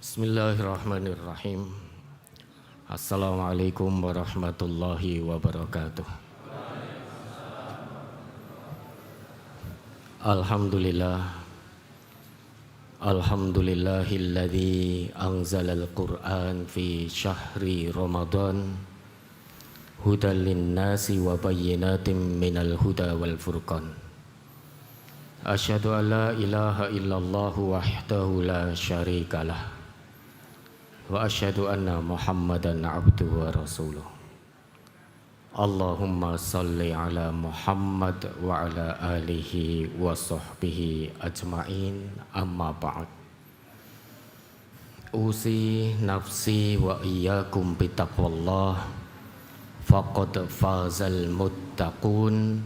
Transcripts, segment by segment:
Bismillahirrahmanirrahim. Assalamualaikum warahmatullahi wabarakatuh. Alhamdulillahilladzi anzalal Qur'an fi syahri Ramadan hudan linnasi wa bayyinatin minal huda wal furqan. Asyhadu an la ilaha illallah wahdahu la syarikalah wa asyhadu anna Muhammadan abduhu wa rasuluh. Allahumma salli ala Muhammad wa ala alihi wa sahbihi ajma'in, amma ba'd. Usi nafsi wa iyyakum bitaqwallah faqad fazal muttaqun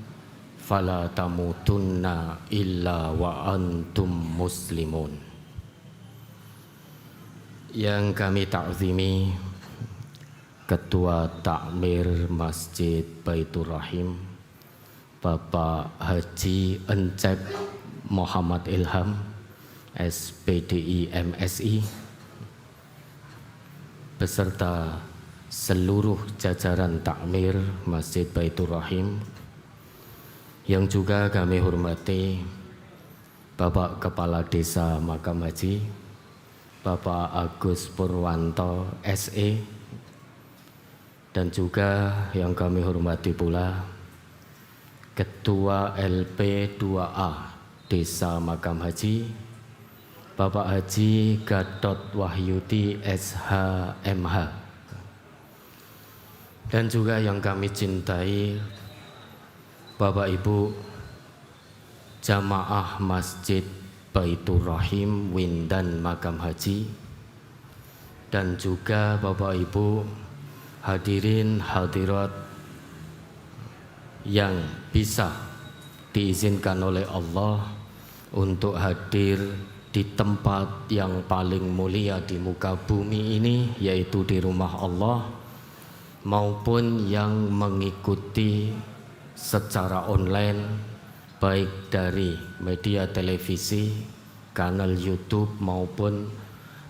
fala tamutunna illa wa antum muslimun. Yang kami ta'zimi Ketua Takmir Masjid Baitur Rahim Bapak Haji Encep Muhammad Ilham SPDI MSI beserta seluruh jajaran Takmir Masjid Baitur Rahim, yang juga kami hormati Bapak Kepala Desa Makam Haji Bapak Agus Purwanto SE, dan juga yang kami hormati pula Ketua LP2A Desa Makam Haji Bapak Haji Gatot Wahyudi SHMH, dan juga yang kami cintai Bapak Ibu Jamaah Masjid Baitur Rahim Windan Makam Haji, dan juga Bapak Ibu hadirin hadirat yang bisa diizinkan oleh Allah untuk hadir di tempat yang paling mulia di muka bumi ini, yaitu di rumah Allah, maupun yang mengikuti secara online baik dari media televisi, kanal YouTube maupun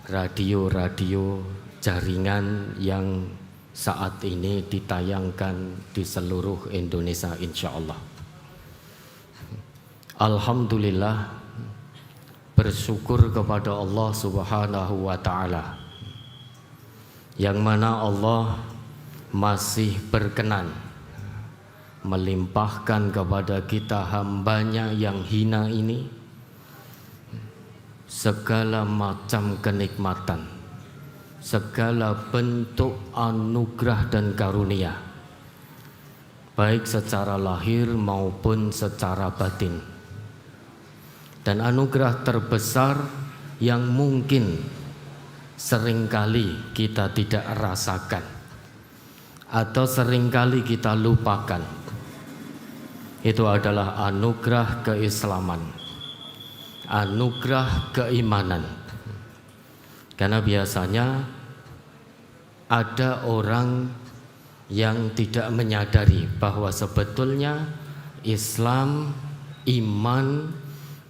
radio-radio jaringan yang saat ini ditayangkan di seluruh Indonesia insyaallah. Alhamdulillah, bersyukur kepada Allah Subhanahu wa taala yang mana Allah masih berkenan melimpahkan kepada kita hambanya yang hina ini segala macam kenikmatan, segala bentuk anugerah dan karunia, baik secara lahir maupun secara batin. Dan anugerah terbesar yang mungkin seringkali kita tidak rasakan atau seringkali kita lupakan, itu adalah anugerah keislaman, anugerah keimanan. Karena biasanya ada orang yang tidak menyadari bahwa sebetulnya Islam, iman,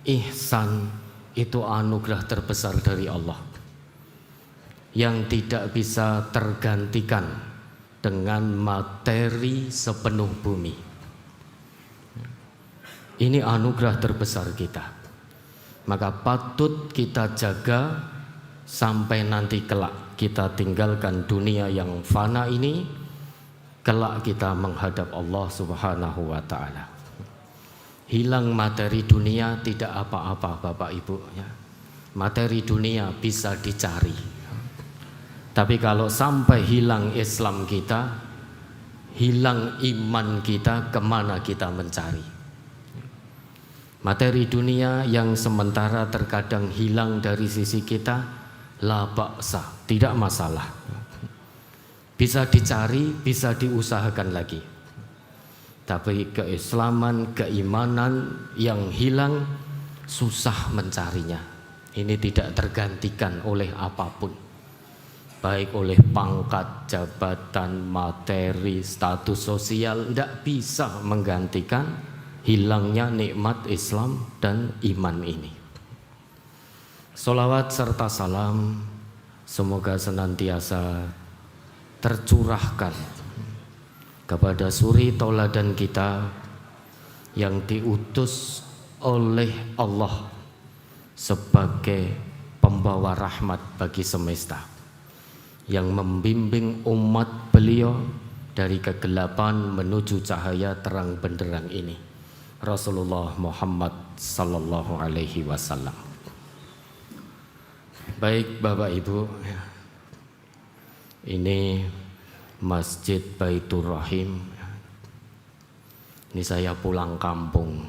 ihsan itu anugerah terbesar dari Allah yang tidak bisa tergantikan dengan materi sepenuh bumi. Ini anugerah terbesar kita, maka patut kita jaga sampai nanti kelak kita tinggalkan dunia yang fana ini, kelak kita menghadap Allah Subhanahu wa ta'ala. Hilang materi dunia tidak apa-apa Bapak Ibu ya. Materi dunia bisa dicari, tapi kalau sampai hilang Islam kita, hilang iman kita, kemana kita mencari? Materi dunia yang sementara terkadang hilang dari sisi kita, la ba'sa, tidak masalah. Bisa dicari, bisa diusahakan lagi. Tapi keislaman, keimanan yang hilang, susah mencarinya. Ini tidak tergantikan oleh apapun, baik oleh pangkat, jabatan, materi, status sosial, tidak bisa menggantikan hilangnya nikmat Islam dan iman ini. Salawat serta salam semoga senantiasa tercurahkan kepada suri tauladan kita yang diutus oleh Allah sebagai pembawa rahmat bagi semesta, yang membimbing umat beliau dari kegelapan menuju cahaya terang benderang ini, Rasulullah Muhammad sallallahu alaihi wasallam. Baik Bapak Ibu, ini Masjid Baitur Rahim. Ini saya pulang kampung.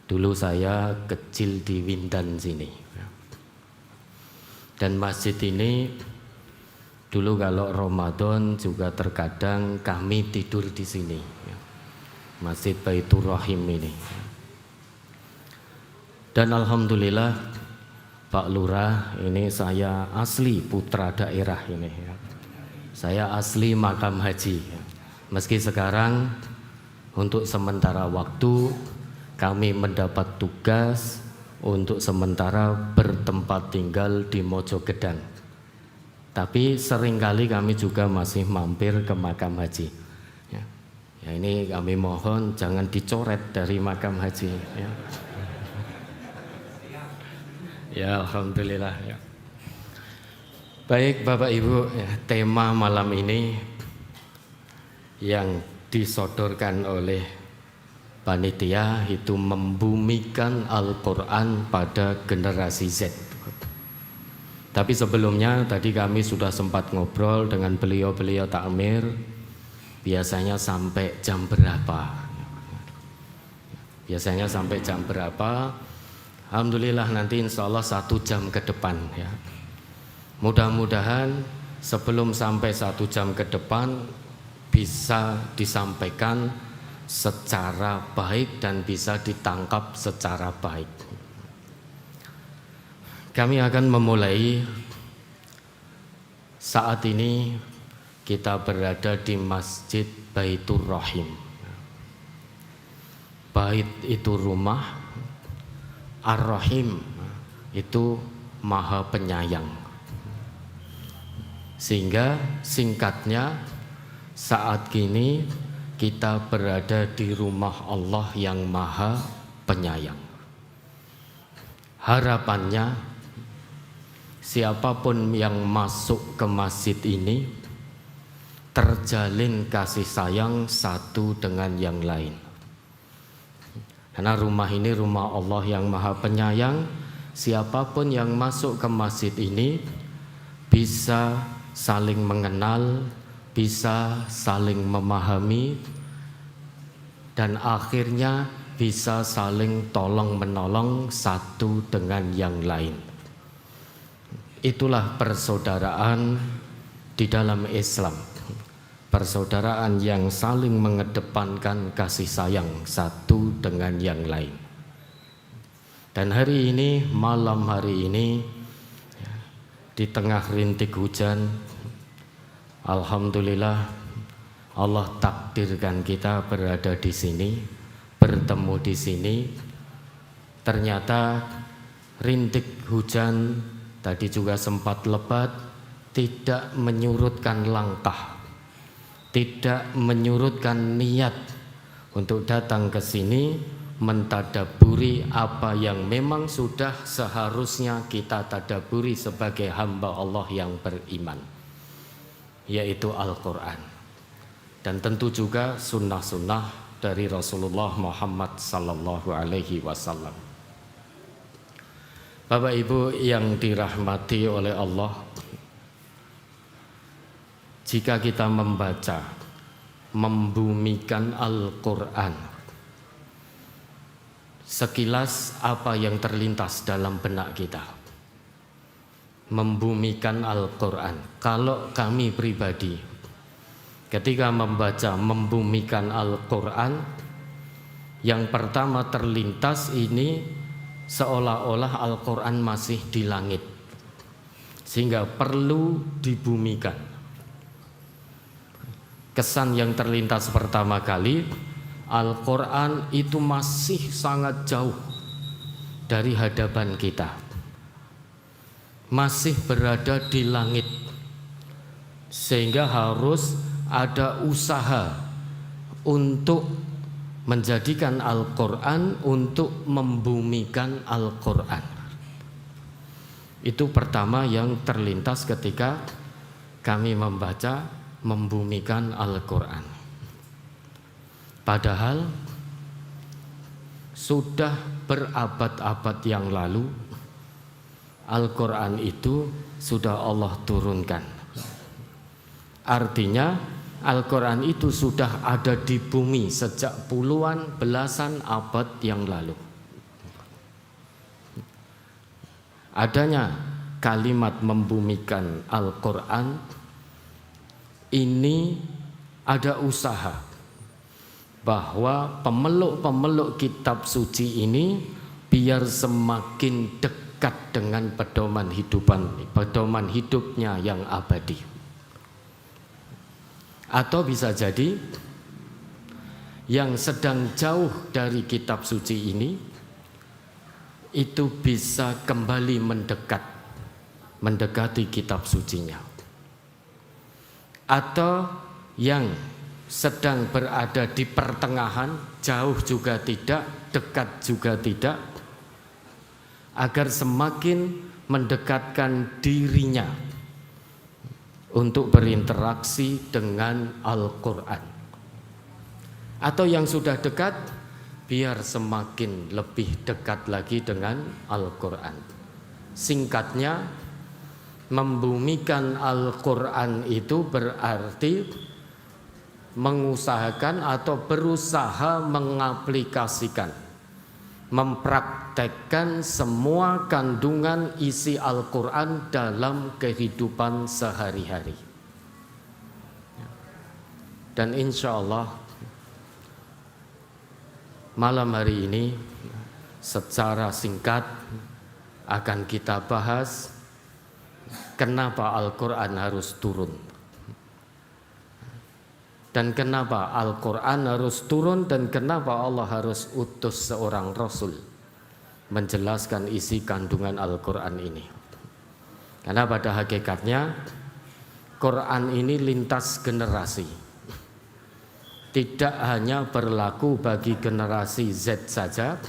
Dulu saya kecil di Windan sini. Dan masjid ini dulu kalau Ramadan juga terkadang kami tidur di sini. Masjid Baitur Rahim ini. Dan alhamdulillah Pak Lurah, ini saya asli putra daerah ini. Saya asli makam haji. Meski sekarang untuk sementara waktu kami mendapat tugas untuk sementara bertempat tinggal di Mojogedang. Tapi seringkali kami juga masih mampir ke makam haji. Ya, ini kami mohon jangan dicoret dari makam haji. Ya alhamdulillah. Ya. Baik Bapak Ibu, tema malam ini yang disodorkan oleh panitia itu membumikan Al-Quran pada generasi Z. Tapi sebelumnya tadi kami sudah sempat ngobrol dengan beliau-beliau takmir, biasanya sampai jam berapa? Biasanya sampai jam berapa? Alhamdulillah nanti insya Allah 1 jam ke depan ya. Mudah-mudahan sebelum sampai 1 jam ke depan bisa disampaikan secara baik dan bisa ditangkap secara baik. Kami akan memulai saat ini. Kita berada di Masjid Baitur Rahim. Bait itu rumah, Ar-Rahim itu Maha Penyayang. Sehingga singkatnya saat ini kita berada di rumah Allah yang Maha Penyayang. Harapannya siapapun yang masuk ke masjid ini terjalin kasih sayang satu dengan yang lain. Karena rumah ini rumah Allah yang Maha Penyayang. Siapapun yang masuk ke masjid ini bisa saling mengenal, bisa saling memahami, dan akhirnya bisa saling tolong menolong satu dengan yang lain. Itulah persaudaraan di dalam Islam. Persaudaraan yang saling mengedepankan kasih sayang satu dengan yang lain. Dan hari ini, malam hari ini, di tengah rintik hujan, alhamdulillah Allah takdirkan kita berada di sini, bertemu di sini. Ternyata rintik hujan tadi juga sempat lebat, tidak menyurutkan langkah, tidak menyurutkan niat untuk datang ke sini mentadaburi apa yang memang sudah seharusnya kita tadaburi sebagai hamba Allah yang beriman, yaitu Al-Quran, dan tentu juga sunnah-sunnah dari Rasulullah Muhammad sallallahu alaihi wasallam. Bapak Ibu yang dirahmati oleh Allah, jika kita membaca, membumikan Al-Quran, sekilas apa yang terlintas dalam benak kita? Membumikan Al-Quran. Kalau kami pribadi, ketika membaca membumikan Al-Quran, yang pertama terlintas ini seolah-olah Al-Quran masih di langit, sehingga perlu dibumikan. Kesan yang terlintas pertama kali, Al-Quran itu masih sangat jauh dari hadapan kita, masih berada di langit, sehingga harus ada usaha untuk menjadikan Al-Quran, untuk membumikan Al-Quran. Itu pertama yang terlintas ketika kami membaca membumikan Al-Quran. Padahal sudah berabad-abad yang lalu Al-Quran itu sudah Allah turunkan. Artinya Al-Quran itu sudah ada di bumi sejak puluhan belasan abad yang lalu. Adanya kalimat membumikan Al-Quran ini ada usaha bahwa pemeluk-pemeluk kitab suci ini biar semakin dekat dengan pedoman hidupnya yang abadi. Atau bisa jadi yang sedang jauh dari kitab suci ini itu bisa kembali mendekati kitab sucinya. Atau yang sedang berada di pertengahan, jauh juga tidak, dekat juga tidak, agar semakin mendekatkan dirinya untuk berinteraksi dengan Al-Quran. Atau yang sudah dekat, biar semakin lebih dekat lagi dengan Al-Quran. Singkatnya, membumikan Al-Quran itu berarti mengusahakan atau berusaha mengaplikasikan, mempraktekkan semua kandungan isi Al-Quran dalam kehidupan sehari-hari. Dan insya Allah malam hari ini secara singkat akan kita bahas kenapa Al-Quran harus turun. Dan kenapa Al-Quran harus turun dan kenapa Allah harus utus seorang Rasul menjelaskan isi kandungan Al-Quran ini. Karena pada hakikatnya Quran ini lintas generasi. Tidak hanya berlaku bagi generasi Z saja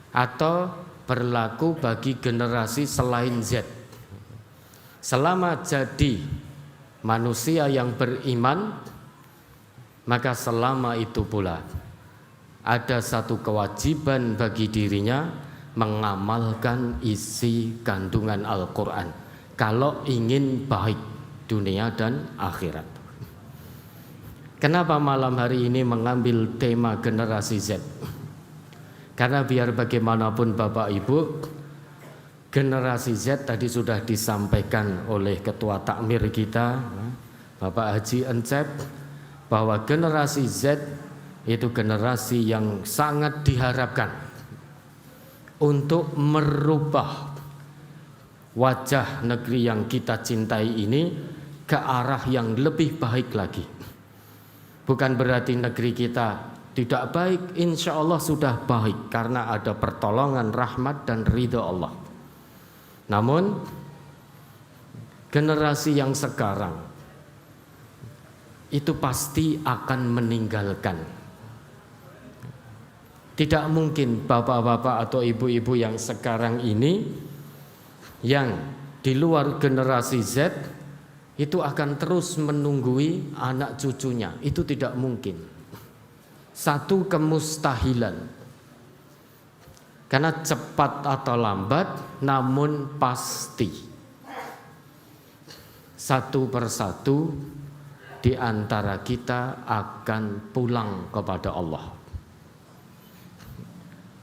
atau berlaku bagi generasi selain Z. Selama jadi manusia yang beriman, maka selama itu pula ada satu kewajiban bagi dirinya mengamalkan isi kandungan Al-Quran kalau ingin baik dunia dan akhirat. Kenapa malam hari ini mengambil tema generasi Z? Karena biar bagaimanapun Bapak Ibu, generasi Z tadi sudah disampaikan oleh Ketua Takmir kita, Bapak Haji Encep, bahwa generasi Z itu generasi yang sangat diharapkan untuk merubah wajah negeri yang kita cintai ini ke arah yang lebih baik lagi. Bukan berarti negeri kita tidak baik, insya Allah sudah baik karena ada pertolongan, rahmat dan ridha Allah. Namun generasi yang sekarang itu pasti akan meninggalkan. Tidak mungkin bapak-bapak atau ibu-ibu yang sekarang ini yang di luar generasi Z itu akan terus menunggui anak cucunya. Itu tidak mungkin. Satu kemustahilan. Karena cepat atau lambat, namun pasti satu persatu di antara kita akan pulang kepada Allah.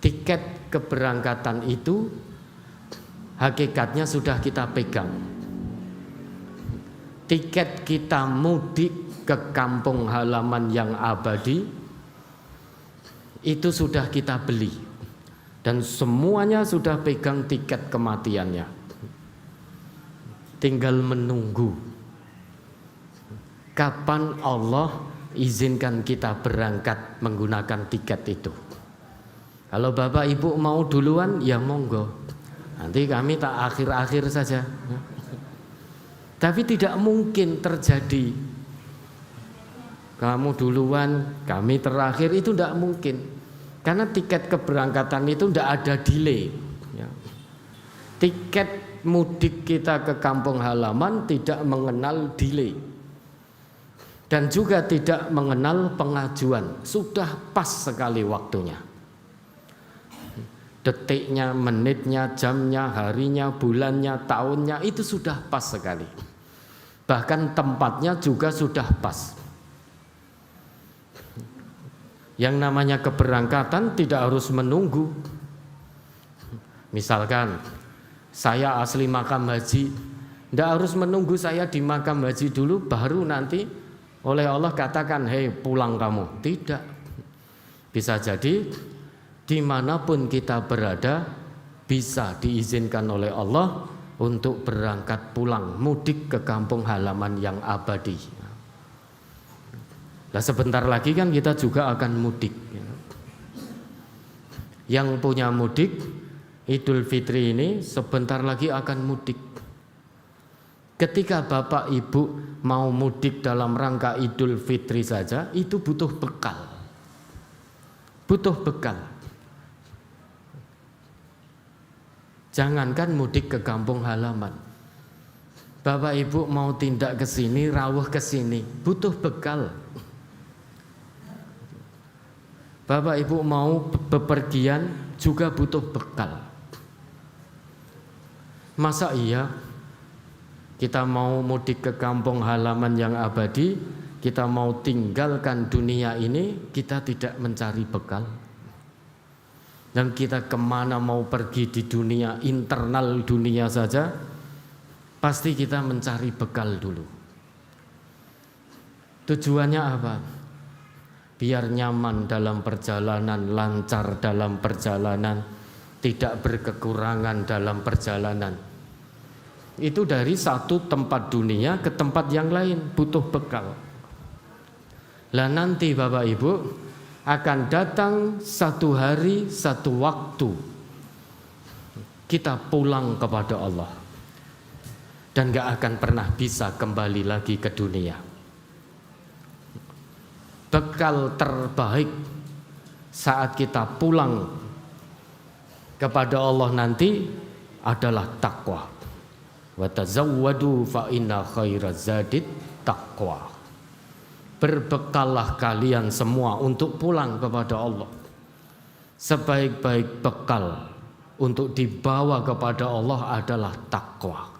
Tiket keberangkatan itu hakikatnya sudah kita pegang. Tiket kita mudik ke kampung halaman yang abadi itu sudah kita beli. Dan semuanya sudah pegang tiket kematiannya. Tinggal menunggu kapan Allah izinkan kita berangkat menggunakan tiket itu. Kalau Bapak Ibu mau duluan ya monggo. Nanti kami tak akhir-akhir saja. Tapi tidak mungkin terjadi. Kamu duluan, kami terakhir, itu tidak mungkin. Karena tiket keberangkatan itu tidak ada delay. Tiket mudik kita ke kampung halaman tidak mengenal delay. Dan juga tidak mengenal pengajuan. Sudah pas sekali waktunya. Detiknya, menitnya, jamnya, harinya, bulannya, tahunnya itu sudah pas sekali. Bahkan tempatnya juga sudah pas. Yang namanya keberangkatan tidak harus menunggu. Misalkan saya asli makam haji, tidak harus menunggu saya di makam haji dulu baru nanti oleh Allah katakan, hei pulang kamu. Tidak. Bisa jadi dimanapun kita berada bisa diizinkan oleh Allah untuk berangkat pulang mudik ke kampung halaman yang abadi. Nah, sebentar lagi kan kita juga akan mudik. Yang punya mudik Idul Fitri ini sebentar lagi akan mudik. Ketika Bapak Ibu mau mudik dalam rangka Idul Fitri saja itu butuh bekal. Butuh bekal. Jangankan mudik ke kampung halaman. Bapak Ibu mau tindak ke sini, rawuh ke sini, butuh bekal. Bapak Ibu mau bepergian juga butuh bekal. Masa iya kita mau mudik ke kampung halaman yang abadi, kita mau tinggalkan dunia ini, kita tidak mencari bekal? Dan kita kemana mau pergi di dunia, internal dunia saja, pasti kita mencari bekal dulu. Tujuannya apa? Biar nyaman dalam perjalanan, lancar dalam perjalanan, tidak berkekurangan dalam perjalanan. Itu dari satu tempat dunia ke tempat yang lain, butuh bekal. Lah nanti Bapak Ibu akan datang satu hari, satu waktu kita pulang kepada Allah dan gak akan pernah bisa kembali lagi ke dunia. Bekal terbaik saat kita pulang kepada Allah nanti adalah takwa. Wa tazawwadu fa inna khairaz zadit taqwa. Berbekallah kalian semua untuk pulang kepada Allah. Sebaik-baik bekal untuk dibawa kepada Allah adalah takwa.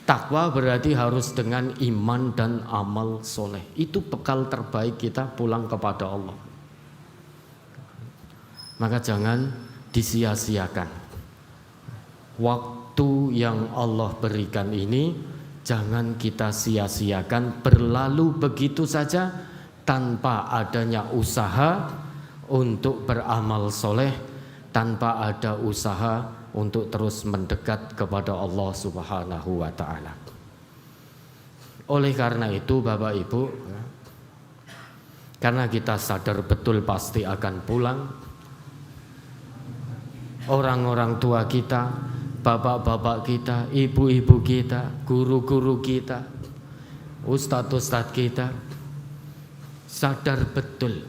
Takwa berarti harus dengan iman dan amal soleh. Itu bekal terbaik kita pulang kepada Allah. Maka jangan disia-siakan. Waktu yang Allah berikan ini jangan kita sia-siakan berlalu begitu saja tanpa adanya usaha untuk beramal soleh, tanpa ada usaha untuk terus mendekat kepada Allah Subhanahu wa ta'ala. Oleh karena itu Bapak Ibu, karena kita sadar betul pasti akan pulang, orang-orang tua kita, bapak-bapak kita, ibu-ibu kita, guru-guru kita, ustadz-ustadz kita sadar betul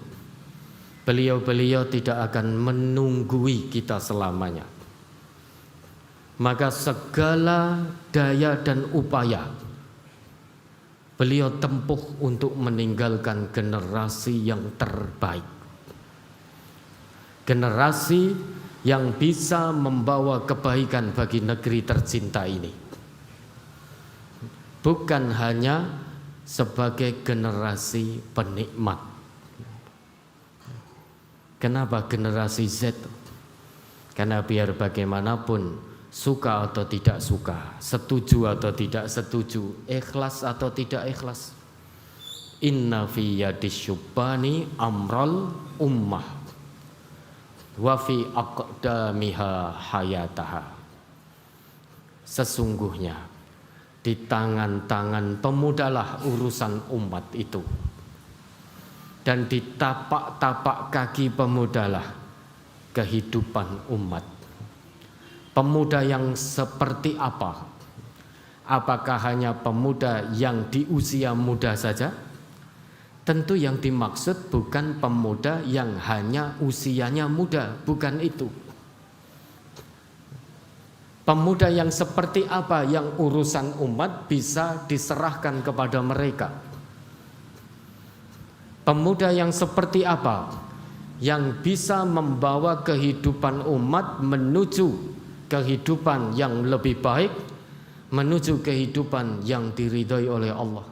beliau-beliau tidak akan menunggui kita selamanya. Maka segala daya dan upaya beliau tempuh untuk meninggalkan generasi yang terbaik, generasi yang bisa membawa kebaikan bagi negeri tercinta ini. Bukan hanya sebagai generasi penikmat. Kenapa generasi Z? Karena biar bagaimanapun, suka atau tidak suka, setuju atau tidak setuju, ikhlas atau tidak ikhlas, inna fi yadis syubbani amral ummah wa fi aqdamiha hayataha. Sesungguhnya di tangan-tangan pemudalah urusan umat itu, dan di tapak-tapak kaki pemudalah kehidupan umat. Pemuda yang seperti apa? Apakah hanya pemuda yang di usia muda saja? Tentu yang dimaksud bukan pemuda yang hanya usianya muda, bukan itu. Pemuda yang seperti apa yang urusan umat bisa diserahkan kepada mereka? Pemuda yang seperti apa yang bisa membawa kehidupan umat menuju kehidupan yang lebih baik, menuju kehidupan yang diridhai oleh Allah.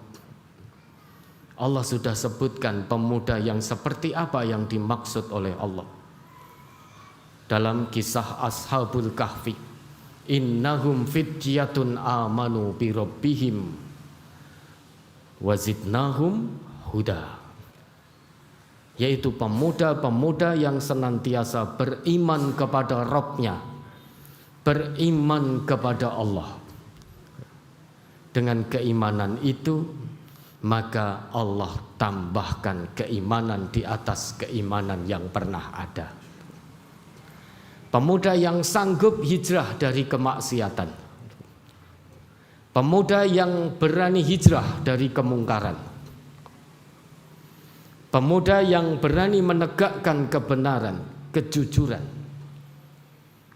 Allah sudah sebutkan pemuda yang seperti apa yang dimaksud oleh Allah dalam kisah Ashabul Kahfi. Innahum fityatun amanu bi rabbihim wazidnahum huda, yaitu pemuda-pemuda yang senantiasa beriman kepada Rabb-nya, beriman kepada Allah. Dengan keimanan itu maka Allah tambahkan keimanan di atas keimanan yang pernah ada. Pemuda yang sanggup hijrah dari kemaksiatan, pemuda yang berani hijrah dari kemungkaran, pemuda yang berani menegakkan kebenaran, kejujuran,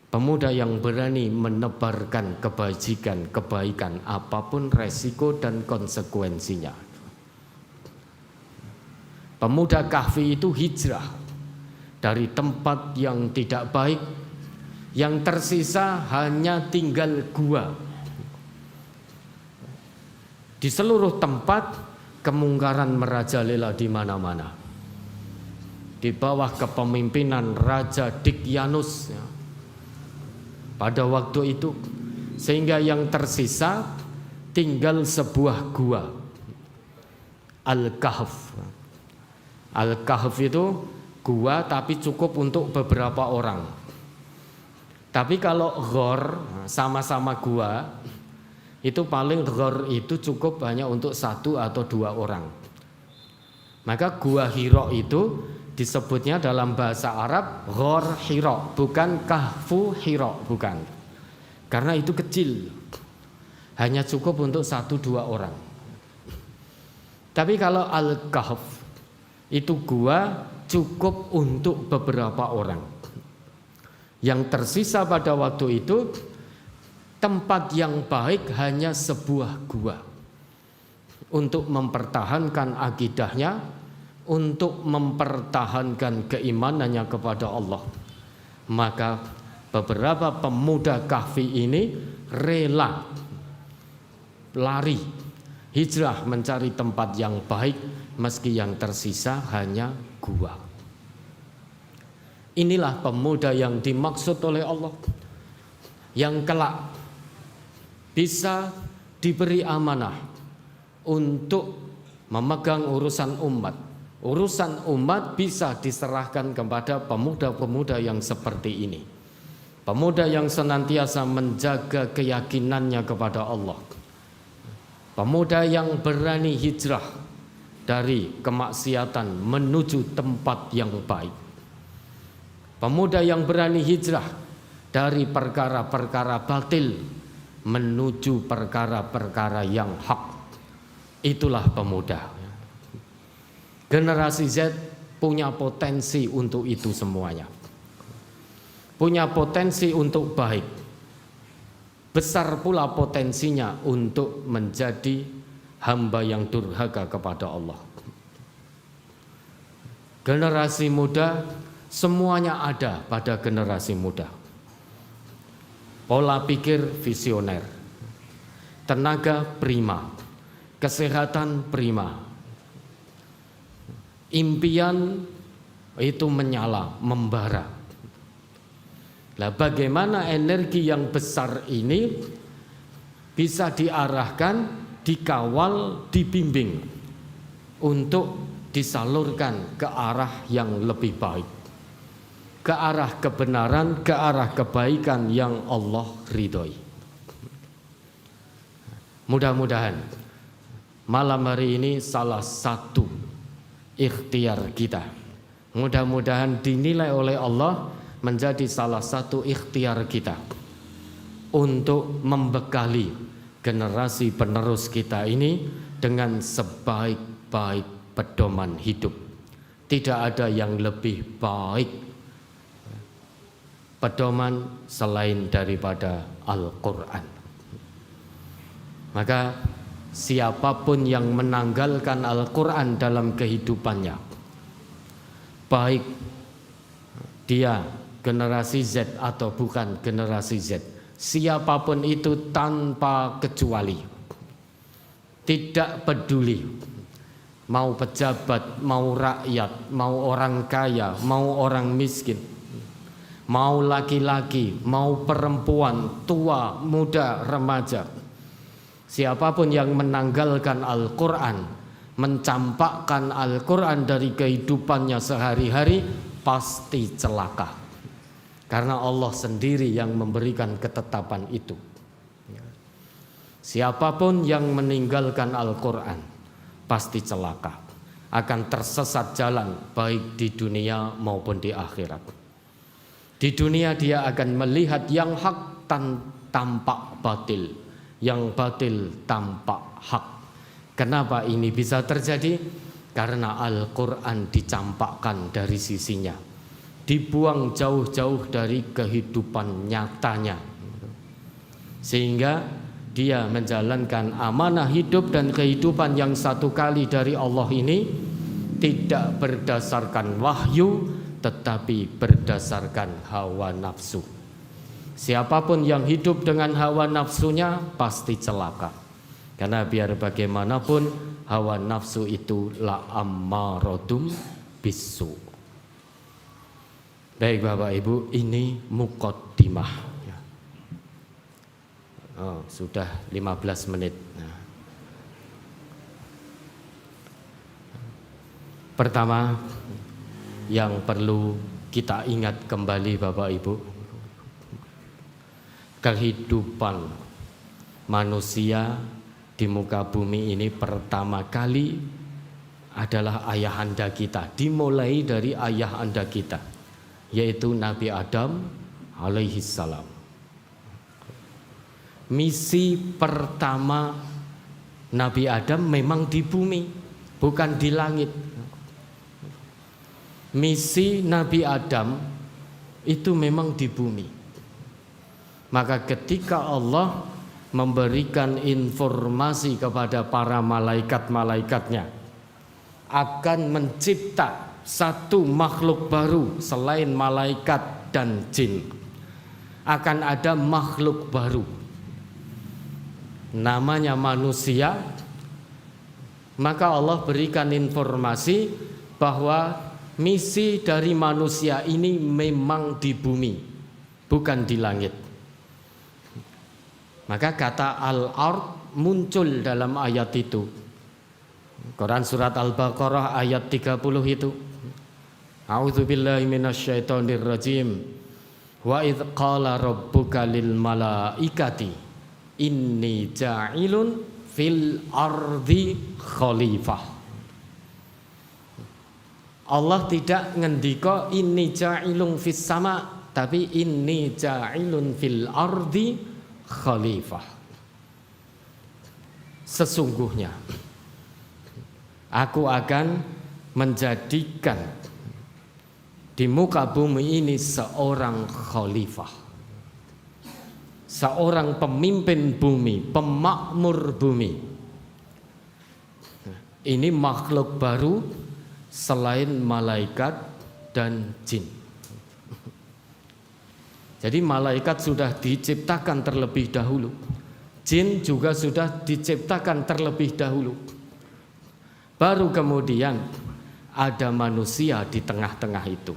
pemuda yang berani menebarkan kebajikan, kebaikan apapun resiko dan konsekuensinya. Pemuda Kahfi itu hijrah dari tempat yang tidak baik, yang tersisa hanya tinggal gua. Di seluruh tempat kemungkaran merajalela di mana-mana. Di bawah kepemimpinan Raja Dikyanus pada waktu itu, sehingga yang tersisa tinggal sebuah gua, Al-Kahf. Al-Kahf itu gua tapi cukup untuk beberapa orang. Tapi kalau ghor sama-sama gua, itu paling ghor itu cukup hanya untuk 1 atau 2 orang. Maka gua Hira itu disebutnya dalam bahasa Arab ghor Hira, bukan kahfu Hira, bukan. Karena itu kecil, hanya cukup untuk 1-2 orang. Tapi kalau Al-Kahf itu gua cukup untuk beberapa orang. Yang tersisa pada waktu itu tempat yang baik hanya sebuah gua untuk mempertahankan akidahnya, untuk mempertahankan keimanannya kepada Allah. Maka beberapa pemuda Kahfi ini rela lari, hijrah mencari tempat yang baik meski yang tersisa hanya gua. Inilah pemuda yang dimaksud oleh Allah, yang kelak bisa diberi amanah untuk memegang urusan umat. Urusan umat bisa diserahkan kepada pemuda-pemuda yang seperti ini. Pemuda yang senantiasa menjaga keyakinannya kepada Allah. Pemuda yang berani hijrah dari kemaksiatan menuju tempat yang baik. Pemuda yang berani hijrah dari perkara-perkara batil menuju perkara-perkara yang hak. Itulah pemuda. Generasi Z punya potensi untuk itu semuanya. Punya potensi untuk baik. Besar pula potensinya untuk menjadi hamba yang durhaka kepada Allah. Generasi muda semuanya ada pada generasi muda. Pola pikir visioner, tenaga prima, kesehatan prima, impian itu menyala, membara. Lah bagaimana energi yang besar ini bisa diarahkan, dikawal, dibimbing untuk disalurkan ke arah yang lebih baik, ke arah kebenaran, ke arah kebaikan yang Allah ridhoi. Mudah-mudahan malam hari ini salah satu ikhtiar kita, mudah-mudahan dinilai oleh Allah menjadi salah satu ikhtiar kita untuk membekali generasi penerus kita ini dengan sebaik-baik pedoman hidup. Tidak ada yang lebih baik pedoman selain daripada Al-Quran. Maka siapapun yang menanggalkan Al-Quran dalam kehidupannya, baik dia generasi Z atau bukan generasi Z, siapapun itu tanpa kecuali, tidak peduli mau pejabat, mau rakyat, mau orang kaya, mau orang miskin, mau laki-laki, mau perempuan, tua, muda, remaja, siapapun yang menanggalkan Al-Quran, mencampakkan Al-Quran dari kehidupannya sehari-hari, pasti celaka. Karena Allah sendiri yang memberikan ketetapan itu. Siapapun yang meninggalkan Al-Quran pasti celaka, akan tersesat jalan baik di dunia maupun di akhirat. Di dunia dia akan melihat yang hak tampak batil, yang batil tampak hak. Kenapa ini bisa terjadi? Karena Al-Quran dicampakkan dari sisinya, dibuang jauh-jauh dari kehidupan nyatanya, sehingga dia menjalankan amanah hidup dan kehidupan yang satu kali dari Allah ini tidak berdasarkan wahyu, tetapi berdasarkan hawa nafsu. Siapapun yang hidup dengan hawa nafsunya pasti celaka. Karena biar bagaimanapun hawa nafsu itu la ammarodum bisu. Baik Bapak Ibu, ini muqaddimah. Oh, sudah 15 menit. Pertama yang perlu kita ingat kembali Bapak Ibu, kehidupan manusia di muka bumi ini pertama kali adalah ayahanda kita, dimulai dari ayahanda kita, yaitu Nabi Adam alaihi salam. Misi pertama Nabi Adam memang di bumi, bukan di langit. Misi Nabi Adam itu memang di bumi. Maka ketika Allah memberikan informasi kepada para malaikat-malaikatnya akan mencipta satu makhluk baru selain malaikat dan jin, akan ada makhluk baru namanya manusia, maka Allah berikan informasi bahwa misi dari manusia ini memang di bumi, bukan di langit. Maka kata al-ard muncul dalam ayat itu. Quran surat Al-Baqarah ayat 30 itu. A'udzubillahi minasyaitonirrajim. Wa idz qala rabbuka lil malaikati inni ja'ilun fil ardi khalifah. Allah tidak ngendika inni ja'ilun fis sama, tapi inni ja'ilun fil ardi khalifah. Sesungguhnya aku akan menjadikan di muka bumi ini seorang khalifah, seorang pemimpin bumi, pemakmur bumi. Ini makhluk baru selain malaikat dan jin. Jadi malaikat sudah diciptakan terlebih dahulu, jin juga sudah diciptakan terlebih dahulu. Baru kemudian ada manusia di tengah-tengah itu.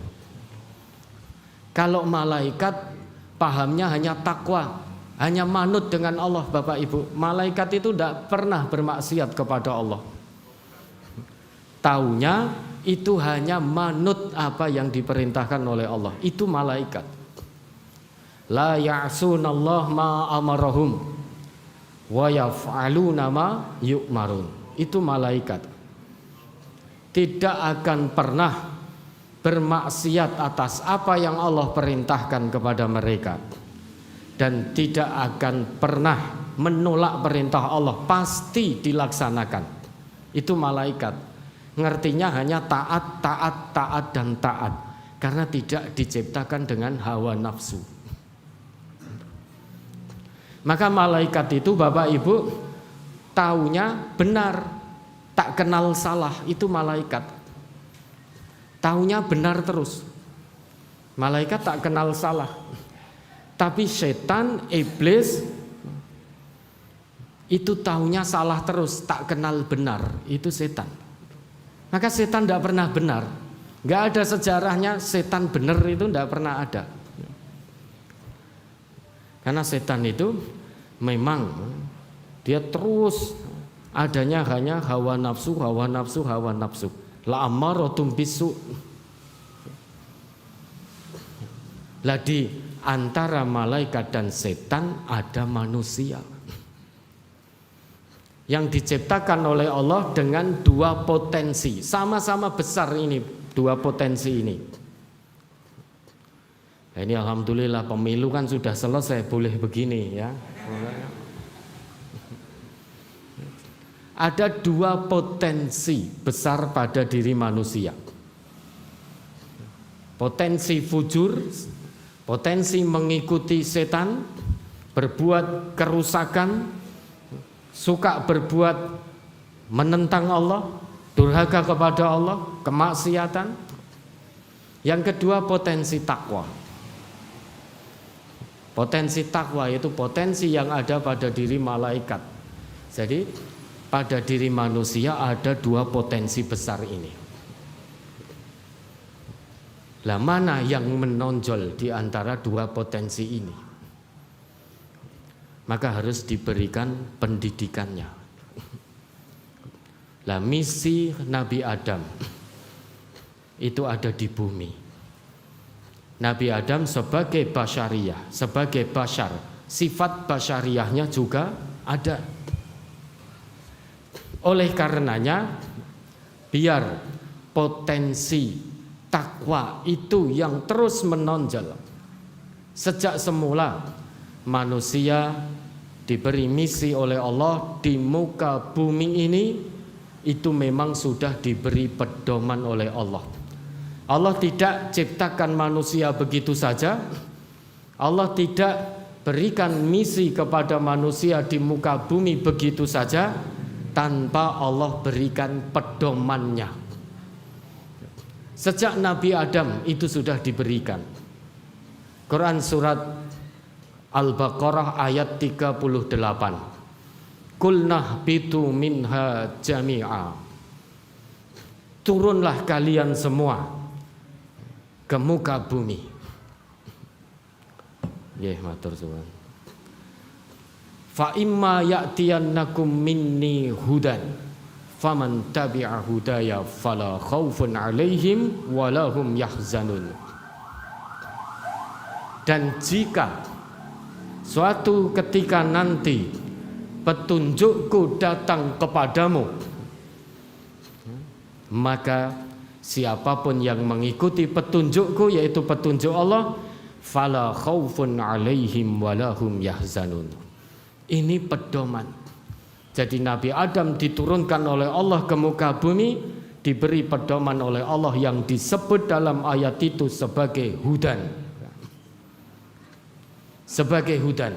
Kalau malaikat pahamnya hanya takwa, hanya manut dengan Allah Bapak Ibu. Malaikat itu tidak pernah bermaksiat kepada Allah. Taunya itu hanya manut apa yang diperintahkan oleh Allah. Itu malaikat. La ya'sunallah ma amarahum wa yaf'aluna ma yu'marun. Itu malaikat. Tidak akan pernah bermaksiat atas apa yang Allah perintahkan kepada mereka, dan tidak akan pernah menolak perintah Allah, pasti dilaksanakan. Itu malaikat. Ngertinya hanya taat, taat, taat, dan taat, karena tidak diciptakan dengan hawa nafsu. Maka malaikat itu Bapak Ibu taunya benar, tak kenal salah. Itu malaikat. Taunya benar terus. Malaikat tak kenal salah. Tapi setan, iblis itu taunya salah terus, tak kenal benar. Itu setan. Maka setan tidak pernah benar. Nggak ada sejarahnya setan benar, itu tidak pernah ada. Karena setan itu memang dia terus adanya hanya hawa nafsu, hawa nafsu, hawa nafsu. La amaratum bisu. Lah di antara malaikat dan setan ada manusia yang diciptakan oleh Allah dengan dua potensi, sama-sama besar ini, dua potensi ini. Nah, ini alhamdulillah pemilu kan sudah selesai, boleh begini ya. Ada dua potensi besar pada diri manusia. Potensi fujur, potensi mengikuti setan, berbuat kerusakan, suka berbuat menentang Allah, durhaka kepada Allah, kemaksiatan. Yang kedua potensi takwa. Potensi takwa itu potensi yang ada pada diri malaikat. Jadi pada diri manusia ada dua potensi besar ini. Lah mana yang menonjol di antara dua potensi ini? Maka harus diberikan pendidikannya. Lah misi Nabi Adam itu ada di bumi. Nabi Adam sebagai basyariyah, sebagai basyar, sifat basyariyahnya juga ada. Oleh karenanya, biar potensi takwa itu yang terus menonjol. Sejak semula manusia diberi misi oleh Allah di muka bumi ini, itu memang sudah diberi pedoman oleh Allah. Allah tidak ciptakan manusia begitu saja. Allah tidak berikan misi kepada manusia di muka bumi begitu saja tanpa Allah berikan pedomannya. Sejak Nabi Adam itu sudah diberikan. Quran surat Al-Baqarah ayat 38. Qulnah bitu minha jami'a. Turunlah kalian semua ke muka bumi. Nggih, matur suwun. Fa imma ya'tiyannakum minni hudan faman tabi'a hudaya fala khaufun 'alaihim wa lahum yahzanun. Dan jika suatu ketika nanti petunjukku datang kepadamu, maka siapapun yang mengikuti petunjukku, yaitu petunjuk Allah, fala khaufun 'alaihim wa lahum yahzanun. Ini pedoman. Jadi Nabi Adam diturunkan oleh Allah ke muka bumi, diberi pedoman oleh Allah yang disebut dalam ayat itu sebagai hudan. Sebagai hudan.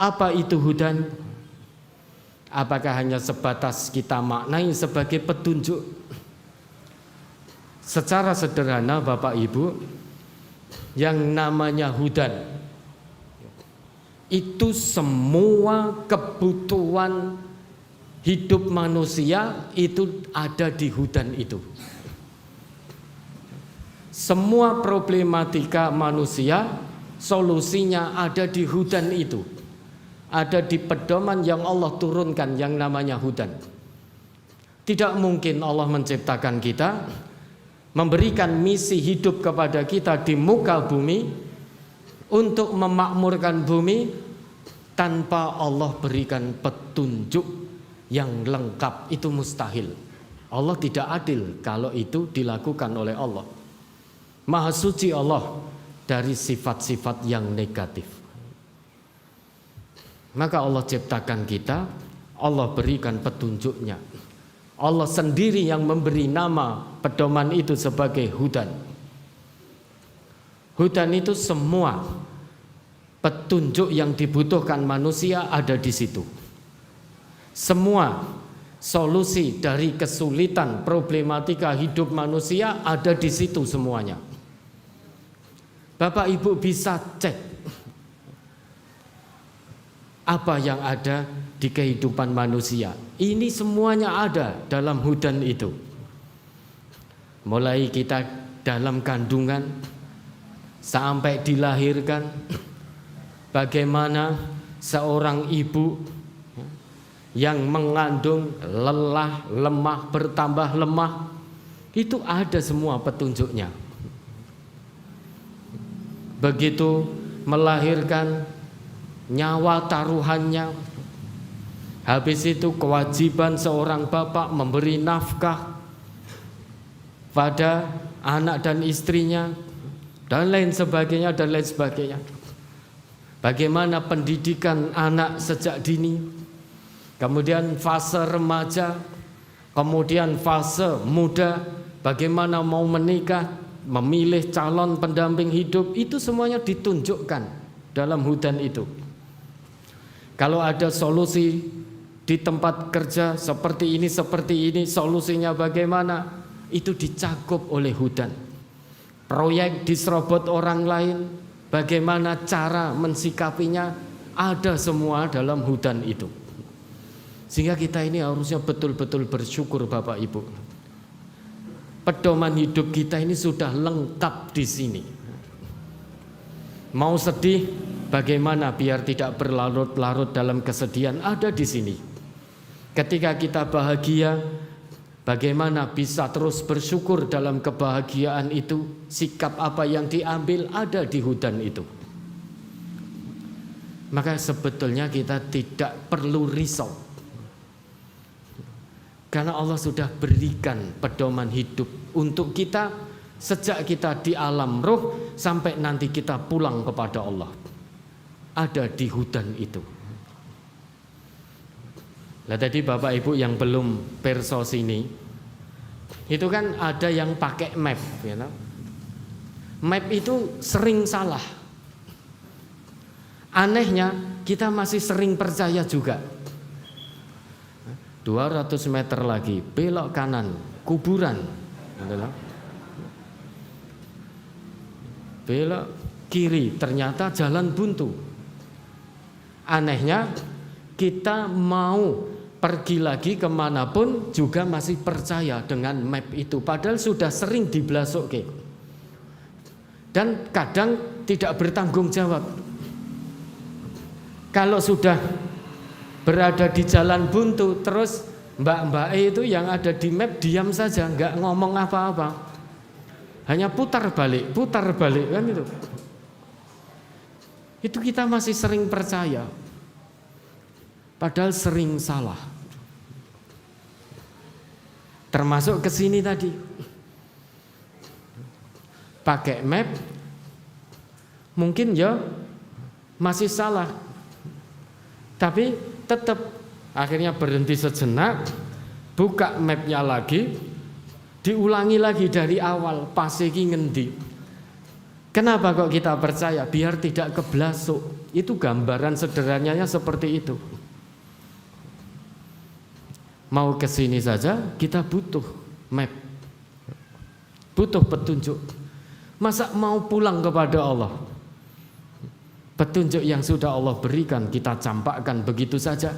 Apa itu hudan? Apakah hanya sebatas kita maknai sebagai petunjuk? Secara sederhana Bapak Ibu, yang namanya hudan itu semua kebutuhan hidup manusia itu ada di hudan itu. Semua problematika manusia solusinya ada di hudan itu. Ada di pedoman yang Allah turunkan yang namanya hudan. Tidak mungkin Allah menciptakan kita, memberikan misi hidup kepada kita di muka bumi untuk memakmurkan bumi tanpa Allah berikan petunjuk yang lengkap. Itu mustahil. Allah tidak adil kalau itu dilakukan oleh Allah. Maha suci Allah dari sifat-sifat yang negatif. Maka Allah ciptakan kita, Allah berikan petunjuknya. Allah sendiri yang memberi nama pedoman itu sebagai hudan. Hudan itu semua petunjuk yang dibutuhkan manusia ada di situ. Semua solusi dari kesulitan problematika hidup manusia ada di situ semuanya. Bapak Ibu bisa cek apa yang ada di kehidupan manusia. Ini semuanya ada dalam hudan itu. Mulai kita dalam kandungan sampai dilahirkan, bagaimana seorang ibu yang mengandung lelah, lemah, bertambah lemah, itu ada semua petunjuknya. Begitu melahirkan, nyawa taruhannya. Habis itu kewajiban seorang bapak memberi nafkah pada anak dan istrinya, dan lain sebagainya, dan lain sebagainya. Bagaimana pendidikan anak sejak dini, kemudian fase remaja, kemudian fase muda, bagaimana mau menikah, memilih calon pendamping hidup, itu semuanya ditunjukkan dalam hudan itu. Kalau ada solusi di tempat kerja seperti ini, solusinya bagaimana, itu dicakup oleh hudan. Proyek diserobot orang lain, bagaimana cara mensikapinya, ada semua dalam hudan itu. Sehingga kita ini harusnya betul-betul bersyukur Bapak Ibu. Pedoman hidup kita ini sudah lengkap di sini. Mau sedih, bagaimana biar tidak berlarut-larut dalam kesedihan, ada di sini. Ketika kita bahagia, bagaimana bisa terus bersyukur dalam kebahagiaan itu, sikap apa yang diambil ada di hudan itu. Maka sebetulnya kita tidak perlu risau, karena Allah sudah berikan pedoman hidup untuk kita sejak kita di alam roh sampai nanti kita pulang kepada Allah. Ada di hudan itu. Nah tadi Bapak Ibu yang belum perso sini, itu kan ada yang pakai map, ya. Map itu sering salah. Anehnya kita masih sering percaya juga. 200 meter lagi belok kanan, kuburan. Belok kiri, ternyata jalan buntu. Anehnya kita mau pergi lagi kemanapun juga masih percaya dengan map itu, padahal sudah sering diblasok. Dan kadang tidak bertanggung jawab. Kalau sudah berada di jalan buntu, terus mbak-mbak itu yang ada di map diam saja, nggak ngomong apa-apa, hanya putar balik kan itu. Itu kita masih sering percaya, padahal sering salah. Termasuk ke sini tadi, pakai map, mungkin ya masih salah, tapi tetap akhirnya berhenti sejenak, buka mapnya lagi, diulangi lagi dari awal, pas iki ngendi. Kenapa kok kita percaya? Biar tidak keblasuk. Itu gambaran sederhananya seperti itu. Mau ke sini saja kita butuh map, butuh petunjuk. Masa mau pulang kepada Allah, petunjuk yang sudah Allah berikan kita campakkan begitu saja.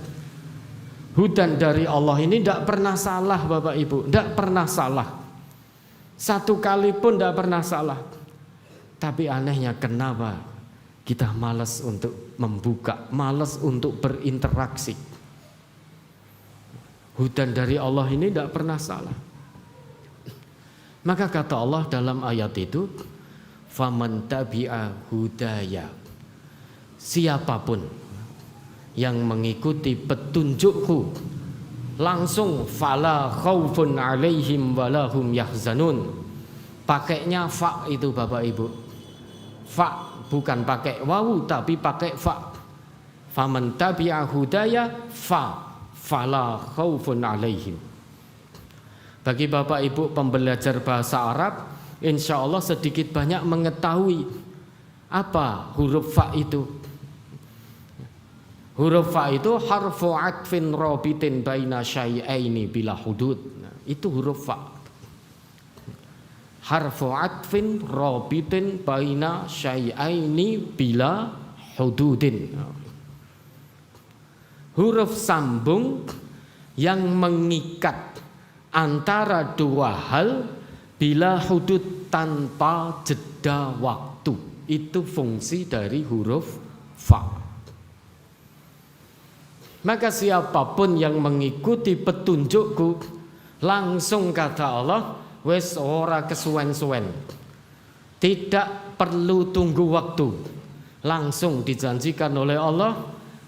Hudan dari Allah ini tidak pernah salah Bapak Ibu, tidak pernah salah. Satu kali pun tidak pernah salah. Tapi anehnya kenapa kita malas untuk membuka, malas untuk berinteraksi. Hudan dari Allah ini tidak pernah salah. Maka kata Allah dalam ayat itu, faman tabi'a hudaya, siapapun yang mengikuti petunjukku langsung fala khaufun alaihim walahum yahzanun. Pakainya fa itu Bapak Ibu, fa bukan pakai wawu tapi pakai fa. faman tabi'a hudaya fala khaufun 'alaihim. Bagi Bapak Ibu pembelajar bahasa Arab, insya Allah sedikit banyak mengetahui apa huruf fa itu. Huruf fa itu harfu atfin rabitin baina syai'aini bila hudud. Nah, itu huruf fa. Harfu atfin rabitin baina syai'aini bila hududin. Huruf sambung yang mengikat antara dua hal bila hudud tanpa jeda waktu. Itu fungsi dari huruf fa. Maka siapapun yang mengikuti petunjukku, langsung kata Allah, wes ora kesuwen-suwen, tidak perlu tunggu waktu, langsung dijanjikan oleh Allah,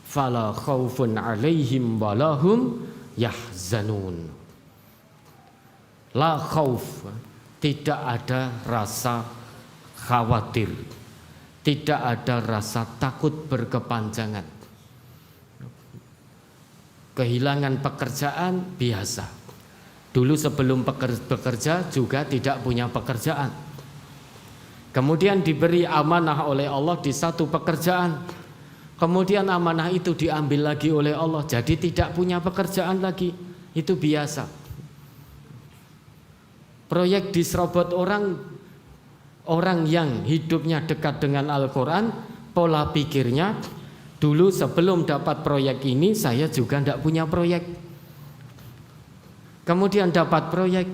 fala khaufun 'alaihim walahum yahzanun. La khauf, tidak ada rasa khawatir, tidak ada rasa takut berkepanjangan. Kehilangan pekerjaan biasa. Dulu sebelum bekerja juga tidak punya pekerjaan. Kemudian diberi amanah oleh Allah di satu pekerjaan. Kemudian amanah itu diambil lagi oleh Allah, jadi tidak punya pekerjaan lagi. Itu biasa. Proyek diserobot orang yang hidupnya dekat dengan Al-Quran, pola pikirnya, dulu sebelum dapat proyek ini saya juga tidak punya proyek. Kemudian dapat proyek,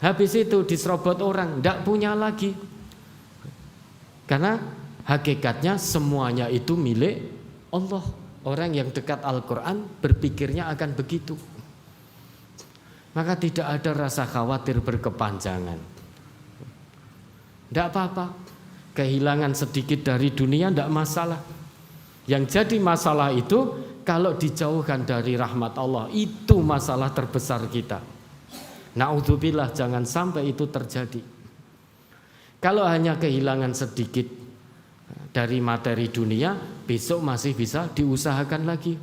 habis itu diserobot orang, tidak punya lagi. Karena hakikatnya semuanya itu milik Allah. Orang yang dekat Al-Quran berpikirnya akan begitu. Maka tidak ada rasa khawatir berkepanjangan. Tidak apa-apa, kehilangan sedikit dari dunia tidak masalah. Yang jadi masalah itu kalau dijauhkan dari rahmat Allah, itu masalah terbesar kita. Na'udzubillah, jangan sampai itu terjadi. Kalau hanya kehilangan sedikit dari materi dunia, besok masih bisa diusahakan lagi.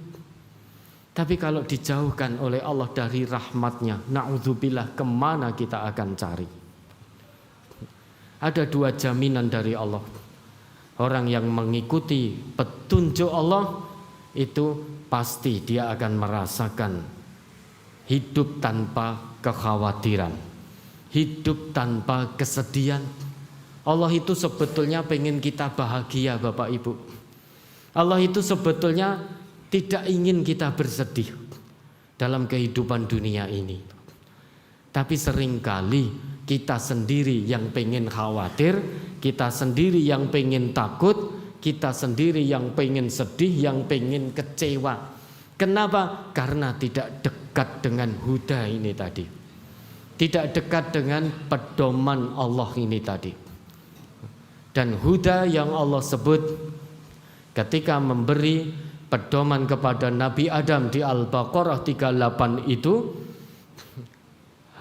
Tapi kalau dijauhkan oleh Allah dari rahmatnya, na'udzubillah, kemana kita akan cari? Ada dua jaminan dari Allah. Orang yang mengikuti petunjuk Allah itu pasti dia akan merasakan hidup tanpa kekhawatiran, hidup tanpa kesedihan. Allah itu sebetulnya pengen kita bahagia, Bapak Ibu. Allah itu sebetulnya tidak ingin kita bersedih dalam kehidupan dunia ini. Tapi seringkali kita sendiri yang pengen khawatir, kita sendiri yang pengen takut, kita sendiri yang pengen sedih, yang pengen kecewa. Kenapa? Karena tidak dekat dengan huda ini tadi, tidak dekat dengan pedoman Allah ini tadi. Dan huda yang Allah sebut ketika memberi pedoman kepada Nabi Adam di Al-Baqarah 38 itu,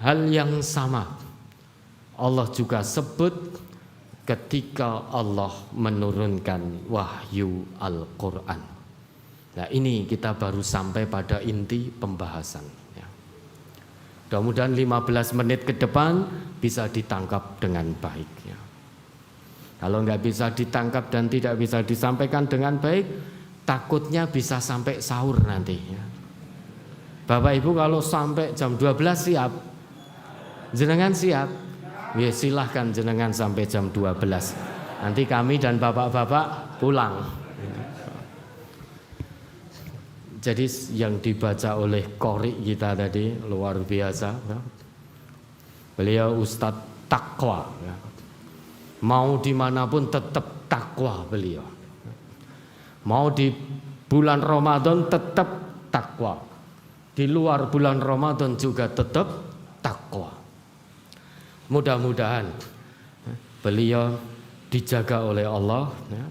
hal yang sama Allah juga sebut ketika Allah menurunkan wahyu Al-Quran. Nah, ini kita baru sampai pada inti pembahasan ya. Mudah-mudahan 15 menit ke depan bisa ditangkap dengan baik ya. Kalau nggak bisa ditangkap dan tidak bisa disampaikan dengan baik, takutnya bisa sampai sahur nanti ya. Bapak Ibu kalau sampai jam 12 siap? Jenengan siap? Ya silahkan jenengan sampai jam 12. Nanti kami dan bapak-bapak pulang. Jadi yang dibaca oleh qori kita tadi luar biasa ya. Beliau Ustadz takwa ya. Mau dimanapun tetap takwa beliau. Mau di bulan Ramadan tetap takwa, di luar bulan Ramadan juga tetap takwa. Mudah-mudahan beliau dijaga oleh Allah ya.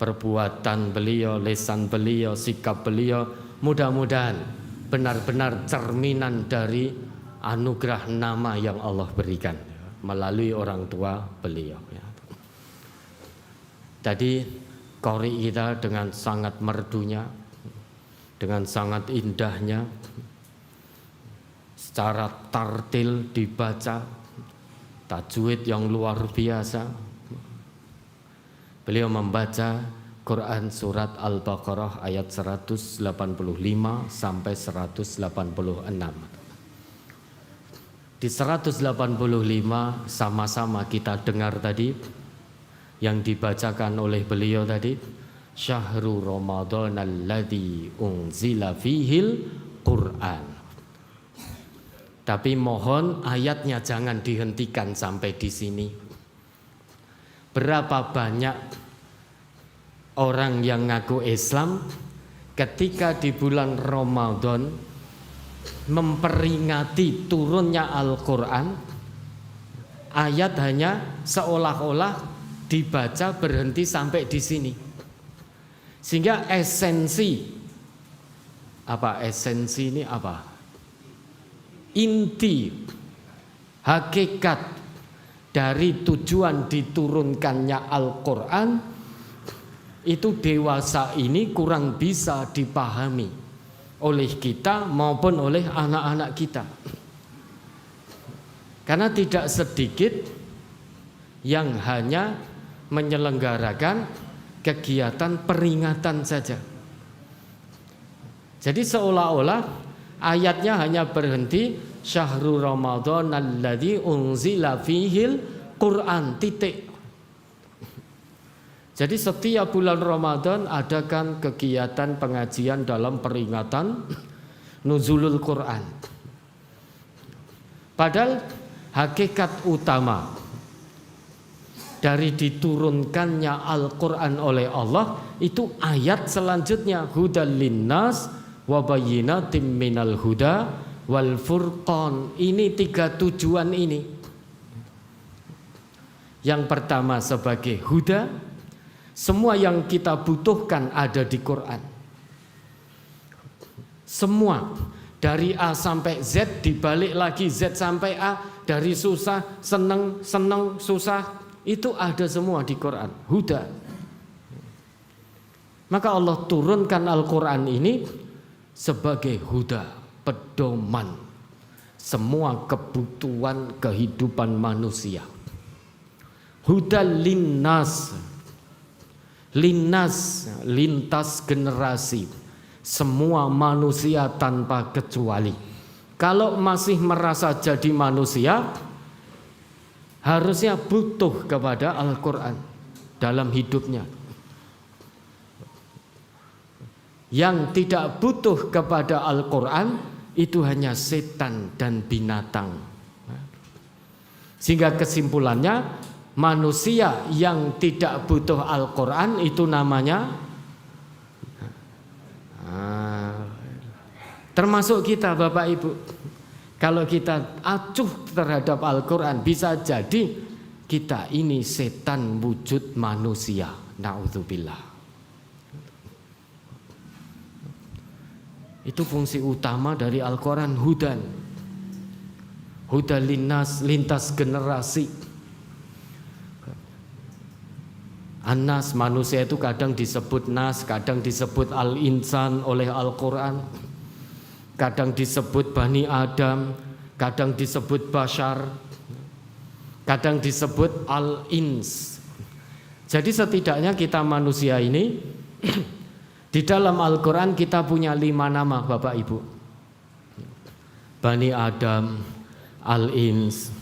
Perbuatan beliau, lisan beliau, sikap beliau mudah-mudahan benar-benar cerminan dari anugerah nama yang Allah berikan ya, melalui orang tua beliau ya. Tadi qori kita dengan sangat merdunya, dengan sangat indahnya, secara tartil dibaca, tajwid yang luar biasa. Beliau membaca Quran surat Al-Baqarah ayat 185 sampai 186. Di 185 sama-sama kita dengar tadi yang dibacakan oleh beliau tadi, Syahrul Ramadan alladzi unzila fihil Quran. Tapi mohon ayatnya jangan dihentikan sampai di sini. Berapa banyak orang yang ngaku Islam ketika di bulan Ramadan memperingati turunnya Al-Quran, ayat hanya seolah-olah dibaca berhenti sampai di sini. Sehingga esensi ini apa? Inti, hakikat dari tujuan diturunkannya Al-Quran itu dewasa ini kurang bisa dipahami oleh kita maupun oleh anak-anak kita. Karena tidak sedikit yang hanya menyelenggarakan kegiatan peringatan saja. Jadi seolah-olah ayatnya hanya berhenti Syahrul Ramadan alladzi unzila fihil Quran, titik. Jadi setiap bulan Ramadan adakan kegiatan pengajian dalam peringatan nuzulul Quran. Padahal hakikat utama dari diturunkannya Al-Quran oleh Allah itu ayat selanjutnya, hudal linnas wa bayyinatim minal huda wal furqan. Ini tiga tujuan ini. Yang pertama sebagai huda, semua yang kita butuhkan ada di Quran. Semua dari A sampai Z, dibalik lagi Z sampai A, dari susah, seneng, susah, itu ada semua di Quran. Huda. Maka Allah turunkan Al-Quran ini sebagai huda, pedoman semua kebutuhan kehidupan manusia. Huda linnas, lintas generasi, semua manusia tanpa kecuali. Kalau masih merasa jadi manusia, harusnya butuh kepada Al-Quran dalam hidupnya. Yang tidak butuh kepada Al-Quran itu hanya setan dan binatang. Sehingga kesimpulannya, manusia yang tidak butuh Al-Quran itu namanya termasuk kita Bapak Ibu. Kalau kita acuh terhadap Al-Quran, bisa jadi kita ini setan wujud manusia. Na'udzubillah. Itu fungsi utama dari Al-Quran, hudan. Huda linnas, lintas generasi. An-nas, manusia itu kadang disebut nas, kadang disebut al-insan oleh Al-Quran, kadang disebut Bani Adam, kadang disebut Bashar, kadang disebut al-ins. Jadi setidaknya kita manusia ini di dalam Al-Quran kita punya 5 nama Bapak Ibu. Bani Adam, al-ins,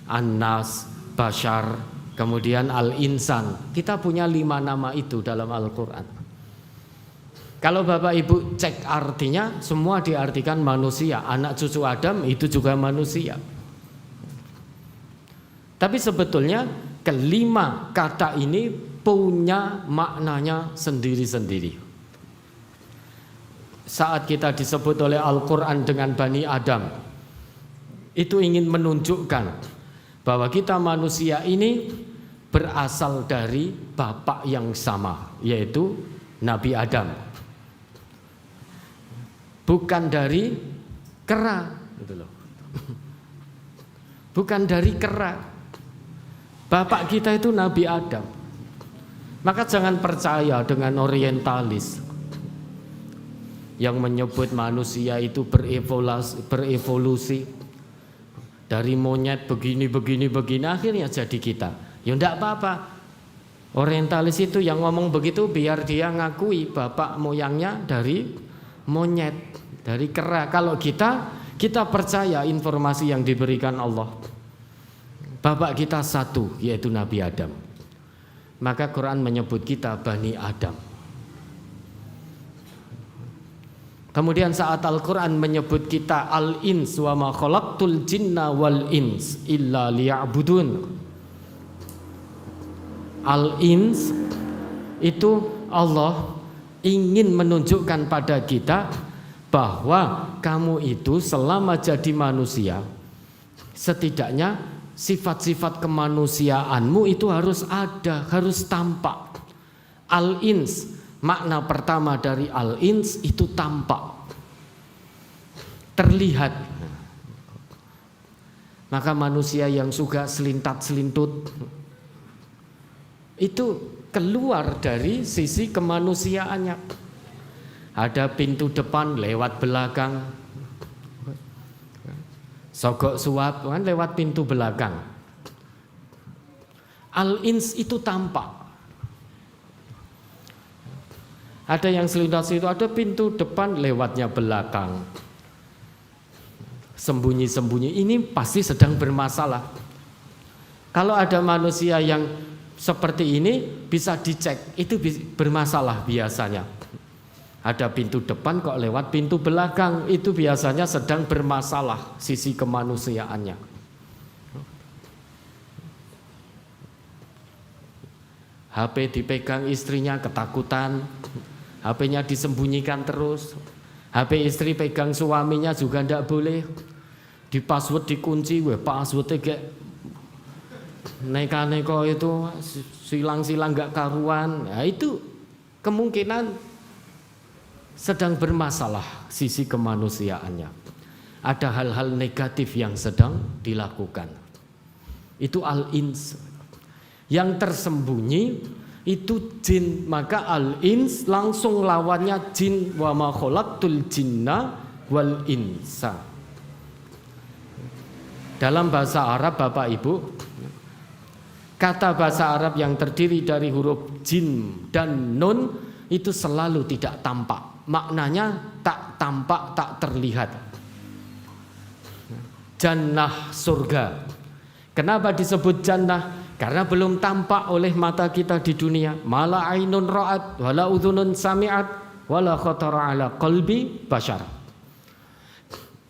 an-nas, Bashar, kemudian al-insan. Kita punya 5 nama itu dalam Al-Quran. Kalau Bapak Ibu cek artinya, semua diartikan manusia. Anak cucu Adam itu juga manusia. Tapi sebetulnya kelima kata ini punya maknanya sendiri-sendiri. Saat kita disebut oleh Al-Quran dengan Bani Adam, itu ingin menunjukkan bahwa kita manusia ini berasal dari bapak yang sama, yaitu Nabi Adam. Bukan dari kera, gitu loh. Bukan dari kera. Bapak kita itu Nabi Adam. Maka jangan percaya dengan orientalis yang menyebut manusia itu berevolusi dari monyet begini, akhirnya jadi kita. Ya enggak apa-apa. Orientalis itu yang ngomong begitu biar dia ngakui bapak moyangnya dari monyet, dari kera. Kalau kita percaya informasi yang diberikan Allah. Bapak kita satu, yaitu Nabi Adam. Maka Quran menyebut kita Bani Adam. Kemudian saat Al-Quran menyebut kita al-ins wa ma khalaqtul jinna wal ins illa liya'budun. Al-ins itu Allah ingin menunjukkan pada kita bahwa kamu itu selama jadi manusia, setidaknya sifat-sifat kemanusiaanmu itu harus ada, harus tampak. Al-ins, makna pertama dari al-ins itu tampak, terlihat. Maka manusia yang suka selintat-selintut itu keluar dari sisi kemanusiaannya. Ada pintu depan lewat belakang, sogok suap kan lewat pintu belakang. Al-ins itu tampak. Ada yang selintas-selintas, ada pintu depan lewatnya belakang. Sembunyi-sembunyi, ini pasti sedang bermasalah. Kalau ada manusia yang seperti ini bisa dicek, itu bermasalah biasanya. Ada pintu depan kok lewat pintu belakang, itu biasanya sedang bermasalah sisi kemanusiaannya. HP dipegang istrinya ketakutan, HP-nya disembunyikan terus. HP istri pegang suaminya juga tidak boleh. Di password dikunci, passwordnya kayak neka-neko itu silang-silang gak karuan. Nah, itu kemungkinan sedang bermasalah sisi kemanusiaannya. Ada hal-hal negatif yang sedang dilakukan. Itu al-ins. Yang tersembunyi itu jin, maka al-ins langsung lawannya jin, wa ma khalaqtul jinna wal insa. Dalam bahasa Arab Bapak Ibu, kata bahasa Arab yang terdiri dari huruf jim dan nun itu selalu tidak tampak. Maknanya tak tampak, tak terlihat. Jannah, surga. Kenapa disebut jannah? Karena belum tampak oleh mata kita di dunia. Mala ainun ra'at, wala udhunun sami'at, wala khatara ala qalbi bashar.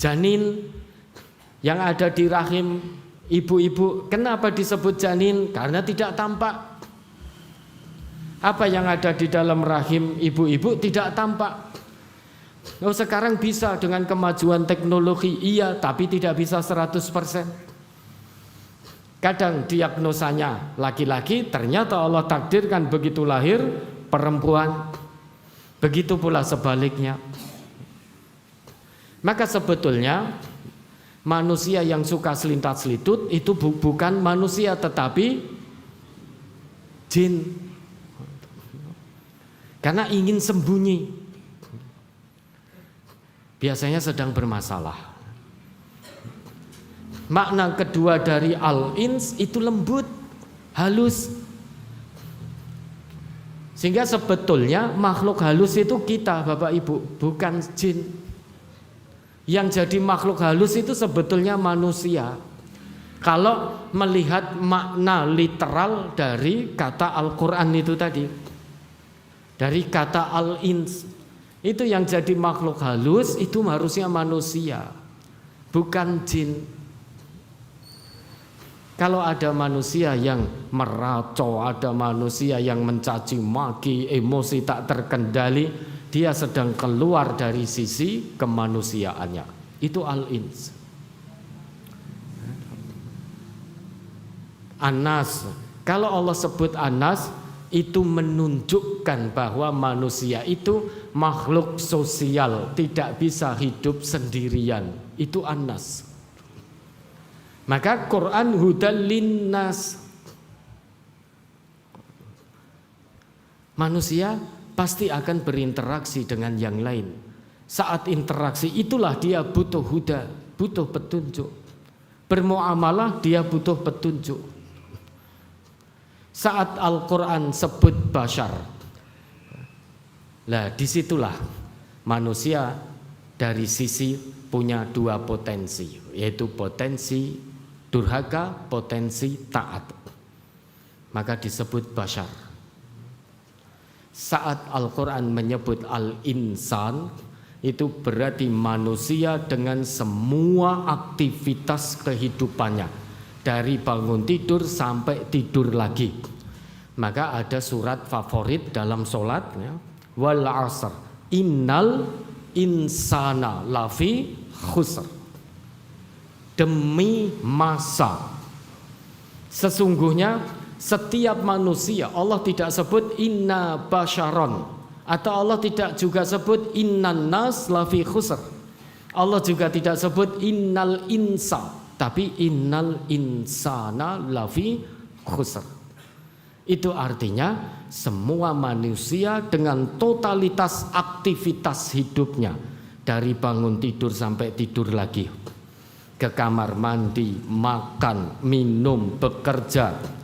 Janin yang ada di rahim ibu-ibu, kenapa disebut janin? Karena tidak tampak. Apa yang ada di dalam rahim ibu-ibu tidak tampak. Oh, sekarang bisa dengan kemajuan teknologi, iya, tapi tidak bisa 100%. Kadang diagnosanya laki-laki, ternyata Allah takdirkan begitu lahir perempuan. Begitu pula sebaliknya. Maka sebetulnya manusia yang suka selintat-selintut itu bukan manusia tetapi jin. Karena ingin sembunyi. Biasanya sedang bermasalah. Makna kedua dari al-ins itu lembut, halus. Sehingga sebetulnya makhluk halus itu kita, Bapak Ibu, bukan jin. Yang jadi makhluk halus itu sebetulnya manusia. Kalau melihat makna literal dari kata Al-Quran itu tadi, dari kata al-ins, itu yang jadi makhluk halus itu harusnya manusia, bukan jin. Kalau ada manusia yang meracau, ada manusia yang mencaci maki, emosi tak terkendali, dia sedang keluar dari sisi kemanusiaannya. Itu al-ins. Anas, kalau Allah sebut anas, itu menunjukkan bahwa manusia itu makhluk sosial, tidak bisa hidup sendirian. Itu anas. Maka Quran hudal linnas, Manusia pasti akan berinteraksi dengan yang lain. Saat interaksi itulah dia butuh huda, butuh petunjuk. Bermuamalah dia butuh petunjuk. Saat Al-Quran sebut bashar, lah disitulah manusia dari sisi punya dua potensi, yaitu potensi durhaka, potensi taat. Maka disebut bashar. Saat Al-Quran menyebut al-insan, itu berarti manusia dengan semua aktivitas kehidupannya, dari bangun tidur sampai tidur lagi. Maka ada surat favorit dalam sholat, ya, wal asr innal insana lafi khusr. Demi masa, sesungguhnya setiap manusia, Allah tidak sebut inna basyaron, atau Allah tidak juga sebut innan nas lafi khusr. Allah juga tidak sebut innal insa, tapi innal insana lafi khusr. Itu artinya semua manusia dengan totalitas aktivitas hidupnya, dari bangun tidur sampai tidur lagi, ke kamar mandi, makan, minum, bekerja,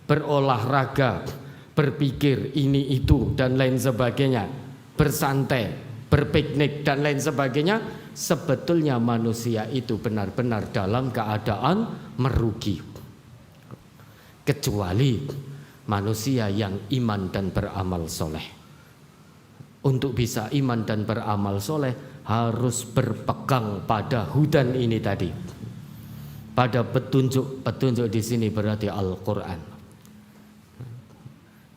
berolahraga, berpikir ini itu dan lain sebagainya, bersantai, berpiknik dan lain sebagainya. Sebetulnya manusia itu benar-benar dalam keadaan merugi, kecuali manusia yang iman dan beramal soleh. Untuk bisa iman dan beramal soleh harus berpegang pada hudan ini tadi, pada petunjuk. Petunjuk di sini berarti Al-Quran.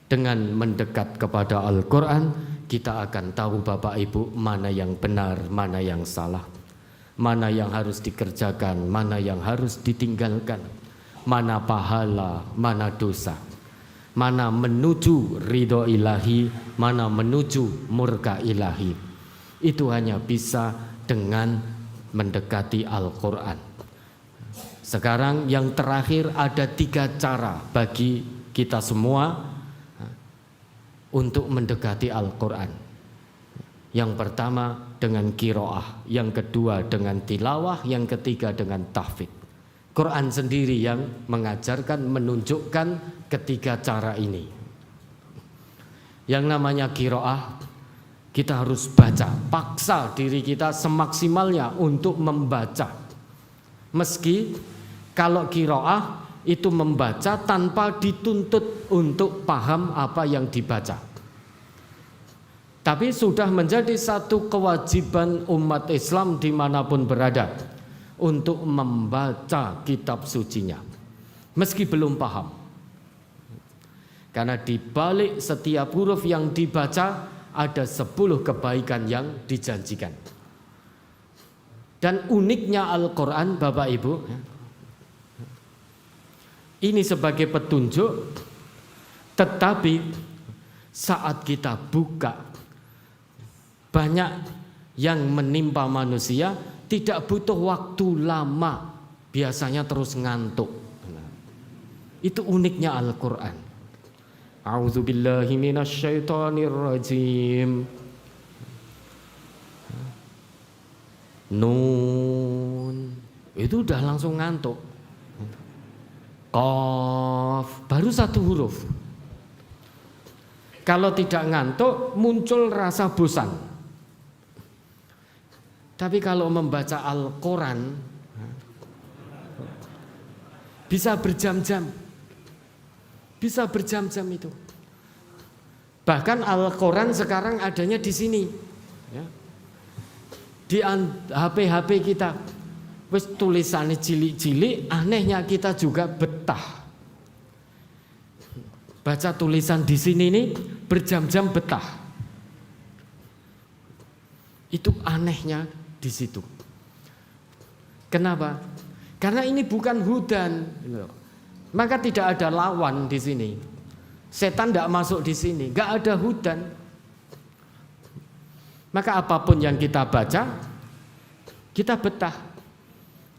Dengan mendekat kepada Al-Quran, kita akan tahu Bapak Ibu mana yang benar, mana yang salah, mana yang harus dikerjakan, mana yang harus ditinggalkan, mana pahala, mana dosa, mana menuju ridho ilahi, mana menuju murka ilahi. Itu hanya bisa dengan mendekati Al-Quran. Sekarang yang terakhir, ada 3 cara bagi kita semua untuk mendekati Al-Quran. Yang pertama dengan qiraah, yang kedua dengan tilawah, yang ketiga dengan tahfidz. Quran sendiri yang mengajarkan, menunjukkan ketiga cara ini. Yang namanya qiraah, kita harus baca, paksa diri kita semaksimalnya untuk membaca. Meski kalau qiraah itu membaca tanpa dituntut untuk paham apa yang dibaca, tapi sudah menjadi satu kewajiban umat Islam dimanapun berada untuk membaca kitab sucinya meski belum paham. Karena di balik setiap huruf yang dibaca ada 10 kebaikan yang dijanjikan. Dan uniknya Al-Quran Bapak Ibu, ini sebagai petunjuk, tetapi saat kita buka, banyak yang menimpa manusia tidak butuh waktu lama, biasanya terus ngantuk. Itu uniknya Al-Quran. A'udzubillahi minasyaitonirrajim. Nun, itu udah langsung ngantuk. Qaf, baru 1 huruf. Kalau tidak ngantuk muncul rasa bosan. Tapi kalau membaca Al-Quran bisa berjam-jam. Bisa berjam-jam itu. Bahkan Al-Quran sekarang adanya di sini, ya. Di HP-HP kita. Wes tulisannya cilik-cilik, anehnya kita juga betah. Baca tulisan di sini nih berjam-jam betah. Itu anehnya di situ. Kenapa? Karena ini bukan hudan, maka tidak ada lawan di sini. Setan tidak masuk di sini, nggak ada hudan. Maka apapun yang kita baca, kita betah.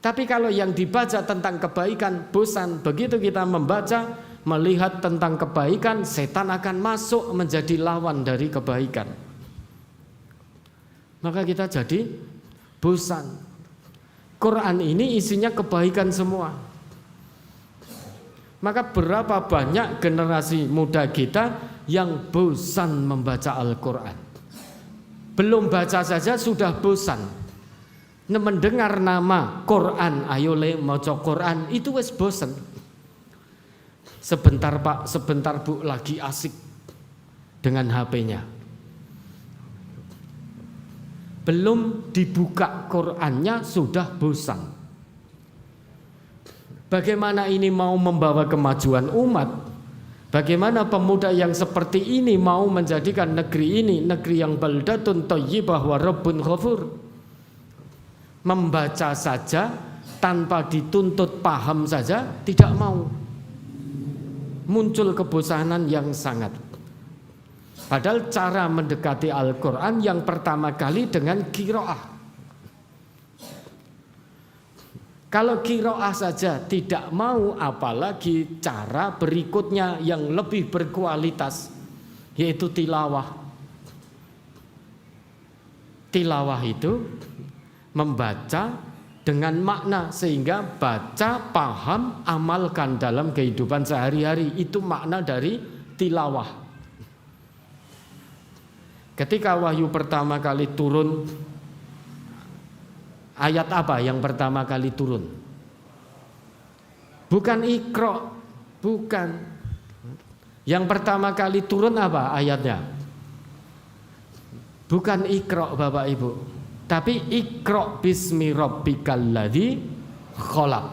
Tapi kalau yang dibaca tentang kebaikan, bosan. Begitu kita membaca, melihat tentang kebaikan, setan akan masuk menjadi lawan dari kebaikan. Maka kita jadi bosan. Quran ini isinya kebaikan semua. Maka berapa banyak generasi muda kita yang bosan membaca Al-Quran. Belum baca saja sudah bosan. Mendengar nama Quran, ayo le maca Quran, itu wis bosan. Sebentar Pak, sebentar Bu, lagi asik dengan HP-nya. Belum dibuka Qurannya sudah bosan. Bagaimana ini mau membawa kemajuan umat? Bagaimana pemuda yang seperti ini mau menjadikan negeri ini negeri yang baldatun thayyibah wa rabbun ghafur? Membaca saja tanpa dituntut paham saja tidak mau. Muncul kebosanan yang sangat. Padahal cara mendekati Al-Quran yang pertama kali dengan qiraah. Kalau qiraah saja tidak mau, apalagi cara berikutnya yang lebih berkualitas, yaitu tilawah. Tilawah itu membaca dengan makna, sehingga baca, paham, amalkan dalam kehidupan sehari-hari. Itu makna dari tilawah. Ketika wahyu pertama kali turun, ayat apa yang pertama kali turun? Bukan Iqra, bukan. Yang pertama kali turun apa ayatnya? Bukan Iqra Bapak Ibu, tapi Iqra bismi rabbikal ladzi khalaq.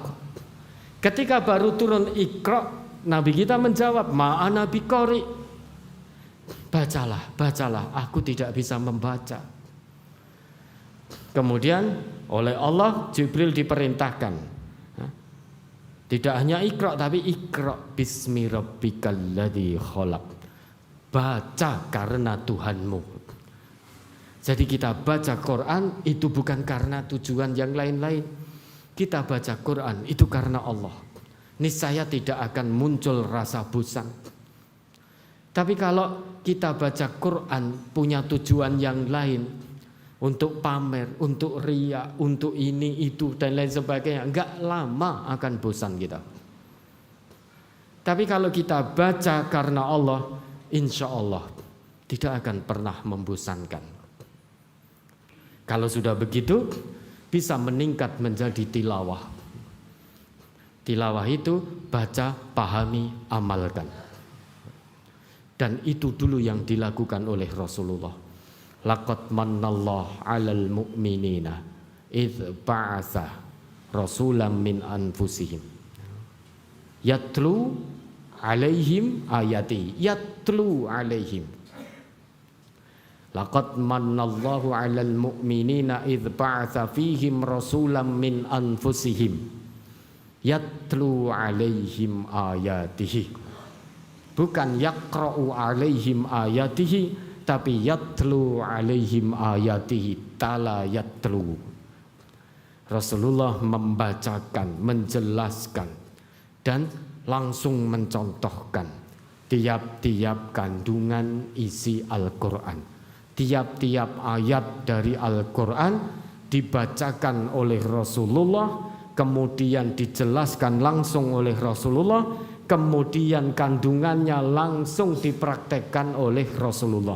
Ketika baru turun Iqra, Nabi kita menjawab, ma'ana biqari. Bacalah, bacalah, aku tidak bisa membaca. Kemudian oleh Allah Jibril diperintahkan, tidak hanya Iqra tapi Iqra bismi rabbikal ladzi khalaq. Baca karena Tuhanmu. Jadi kita baca Quran itu bukan karena tujuan yang lain-lain. Kita baca Quran itu karena Allah. Niscaya tidak akan muncul rasa bosan. Tapi kalau kita baca Quran punya tujuan yang lain, untuk pamer, untuk riya, untuk ini, itu, dan lain sebagainya, enggak lama akan bosan kita. Tapi kalau kita baca karena Allah, insya Allah tidak akan pernah membosankan. Kalau sudah begitu, bisa meningkat menjadi tilawah. Tilawah itu baca, pahami, amalkan. Dan itu dulu yang dilakukan oleh Rasulullah. Laqad mannallahu 'alal mu'minina idz ba'atsa rasulan min anfusihim yatlu 'alaihim ayati yatlu 'alaihim. Laqad mannallahu 'alal mu'minina idz ba'atsa fihim rasulan min anfusihim yatlu 'alaihim ayatihi. Bukan yaqra'u 'alaihim ayatihi, tapi yatlu 'alaihim ayatihi, tala yatlu. Rasulullah membacakan, menjelaskan dan langsung mencontohkan tiap-tiap kandungan isi Al-Quran. Tiap-tiap ayat dari Al-Quran dibacakan oleh Rasulullah, kemudian dijelaskan langsung oleh Rasulullah, kemudian kandungannya langsung dipraktekkan oleh Rasulullah.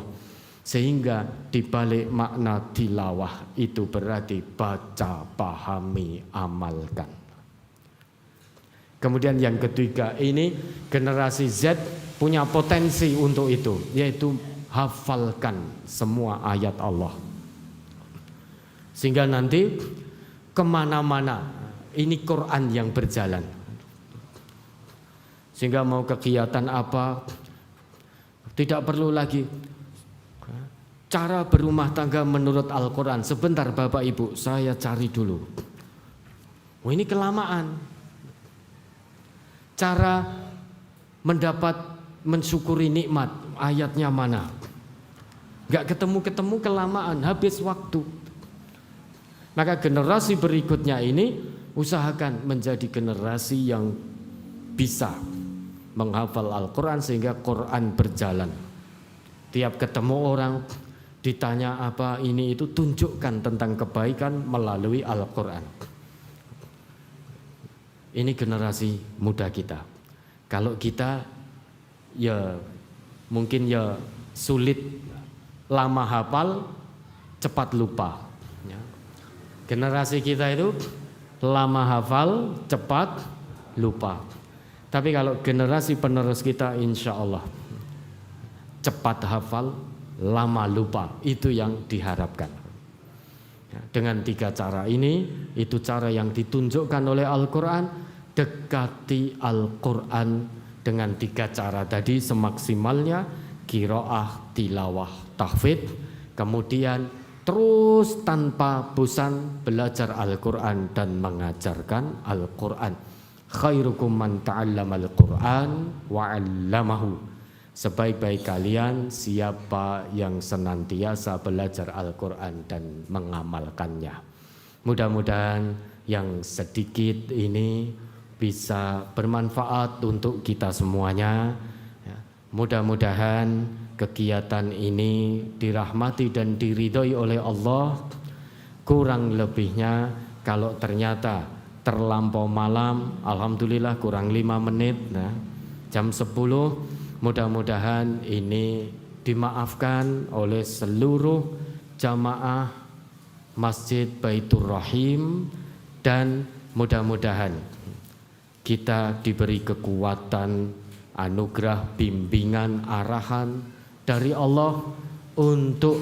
Sehingga dibalik makna tilawah itu berarti baca, pahami, amalkan. Kemudian yang ketiga, ini generasi Z punya potensi untuk itu, yaitu hafalkan semua ayat Allah. Sehingga nanti kemana-mana ini Quran yang berjalan. Sehingga mau kegiatan apa, tidak perlu lagi cara berumah tangga menurut Al-Quran. Sebentar Bapak Ibu, saya cari dulu. Oh, ini kelamaan. Cara mensyukuri nikmat, ayatnya mana? Gak ketemu-ketemu, kelamaan, habis waktu. Maka generasi berikutnya ini usahakan menjadi generasi yang bisa menghafal Al-Quran sehingga Quran berjalan. Tiap ketemu orang ditanya apa ini itu, tunjukkan tentang kebaikan melalui Al-Quran. Ini generasi muda kita. Kalau kita ya mungkin ya sulit, lama hafal, cepat lupa. Ya. Generasi kita itu lama hafal, cepat lupa. Tapi kalau generasi penerus kita insya Allah cepat hafal, lama lupa. Itu yang diharapkan. Ya, dengan 3 cara ini, itu cara yang ditunjukkan oleh Al-Quran. Dekati Al-Quran dengan 3 cara tadi semaksimalnya, qiraah, tilawah, tahfidz. Kemudian terus tanpa bosan belajar Al-Quran dan mengajarkan Al-Quran. Khairukum man ta'allamal Qur'an wa 'allamahu. Sebaik-baik kalian siapa yang senantiasa belajar Al-Quran dan mengamalkannya. Mudah-mudahan yang sedikit ini bisa bermanfaat untuk kita semuanya. Mudah-mudahan kegiatan ini dirahmati dan diridhoi oleh Allah. Kurang lebihnya kalau ternyata terlampau malam, alhamdulillah kurang 5 menit. Nah, jam 10 mudah-mudahan ini dimaafkan oleh seluruh jamaah Masjid Baitur Rahim, dan mudah-mudahan kita diberi kekuatan, anugerah, bimbingan, arahan dari Allah untuk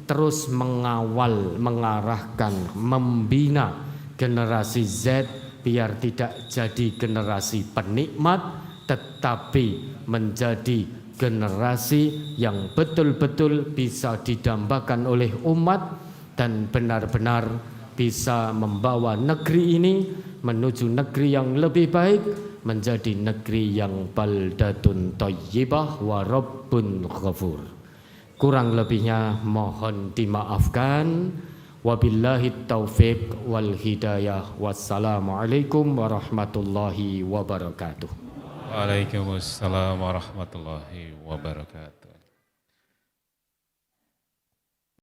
terus mengawal, mengarahkan, membina generasi Z biar tidak jadi generasi penikmat, tetapi menjadi generasi yang betul-betul bisa didambakan oleh umat dan benar-benar bisa membawa negeri ini menuju negeri yang lebih baik, menjadi negeri yang baldatun thayyibah wa rabbun ghafur. Kurang lebihnya mohon dimaafkan. Wabillahi taufiq wal hidayah. Wassalamualaikum warahmatullahi wabarakatuh. Waalaikumsalam warahmatullahi wabarakatuh.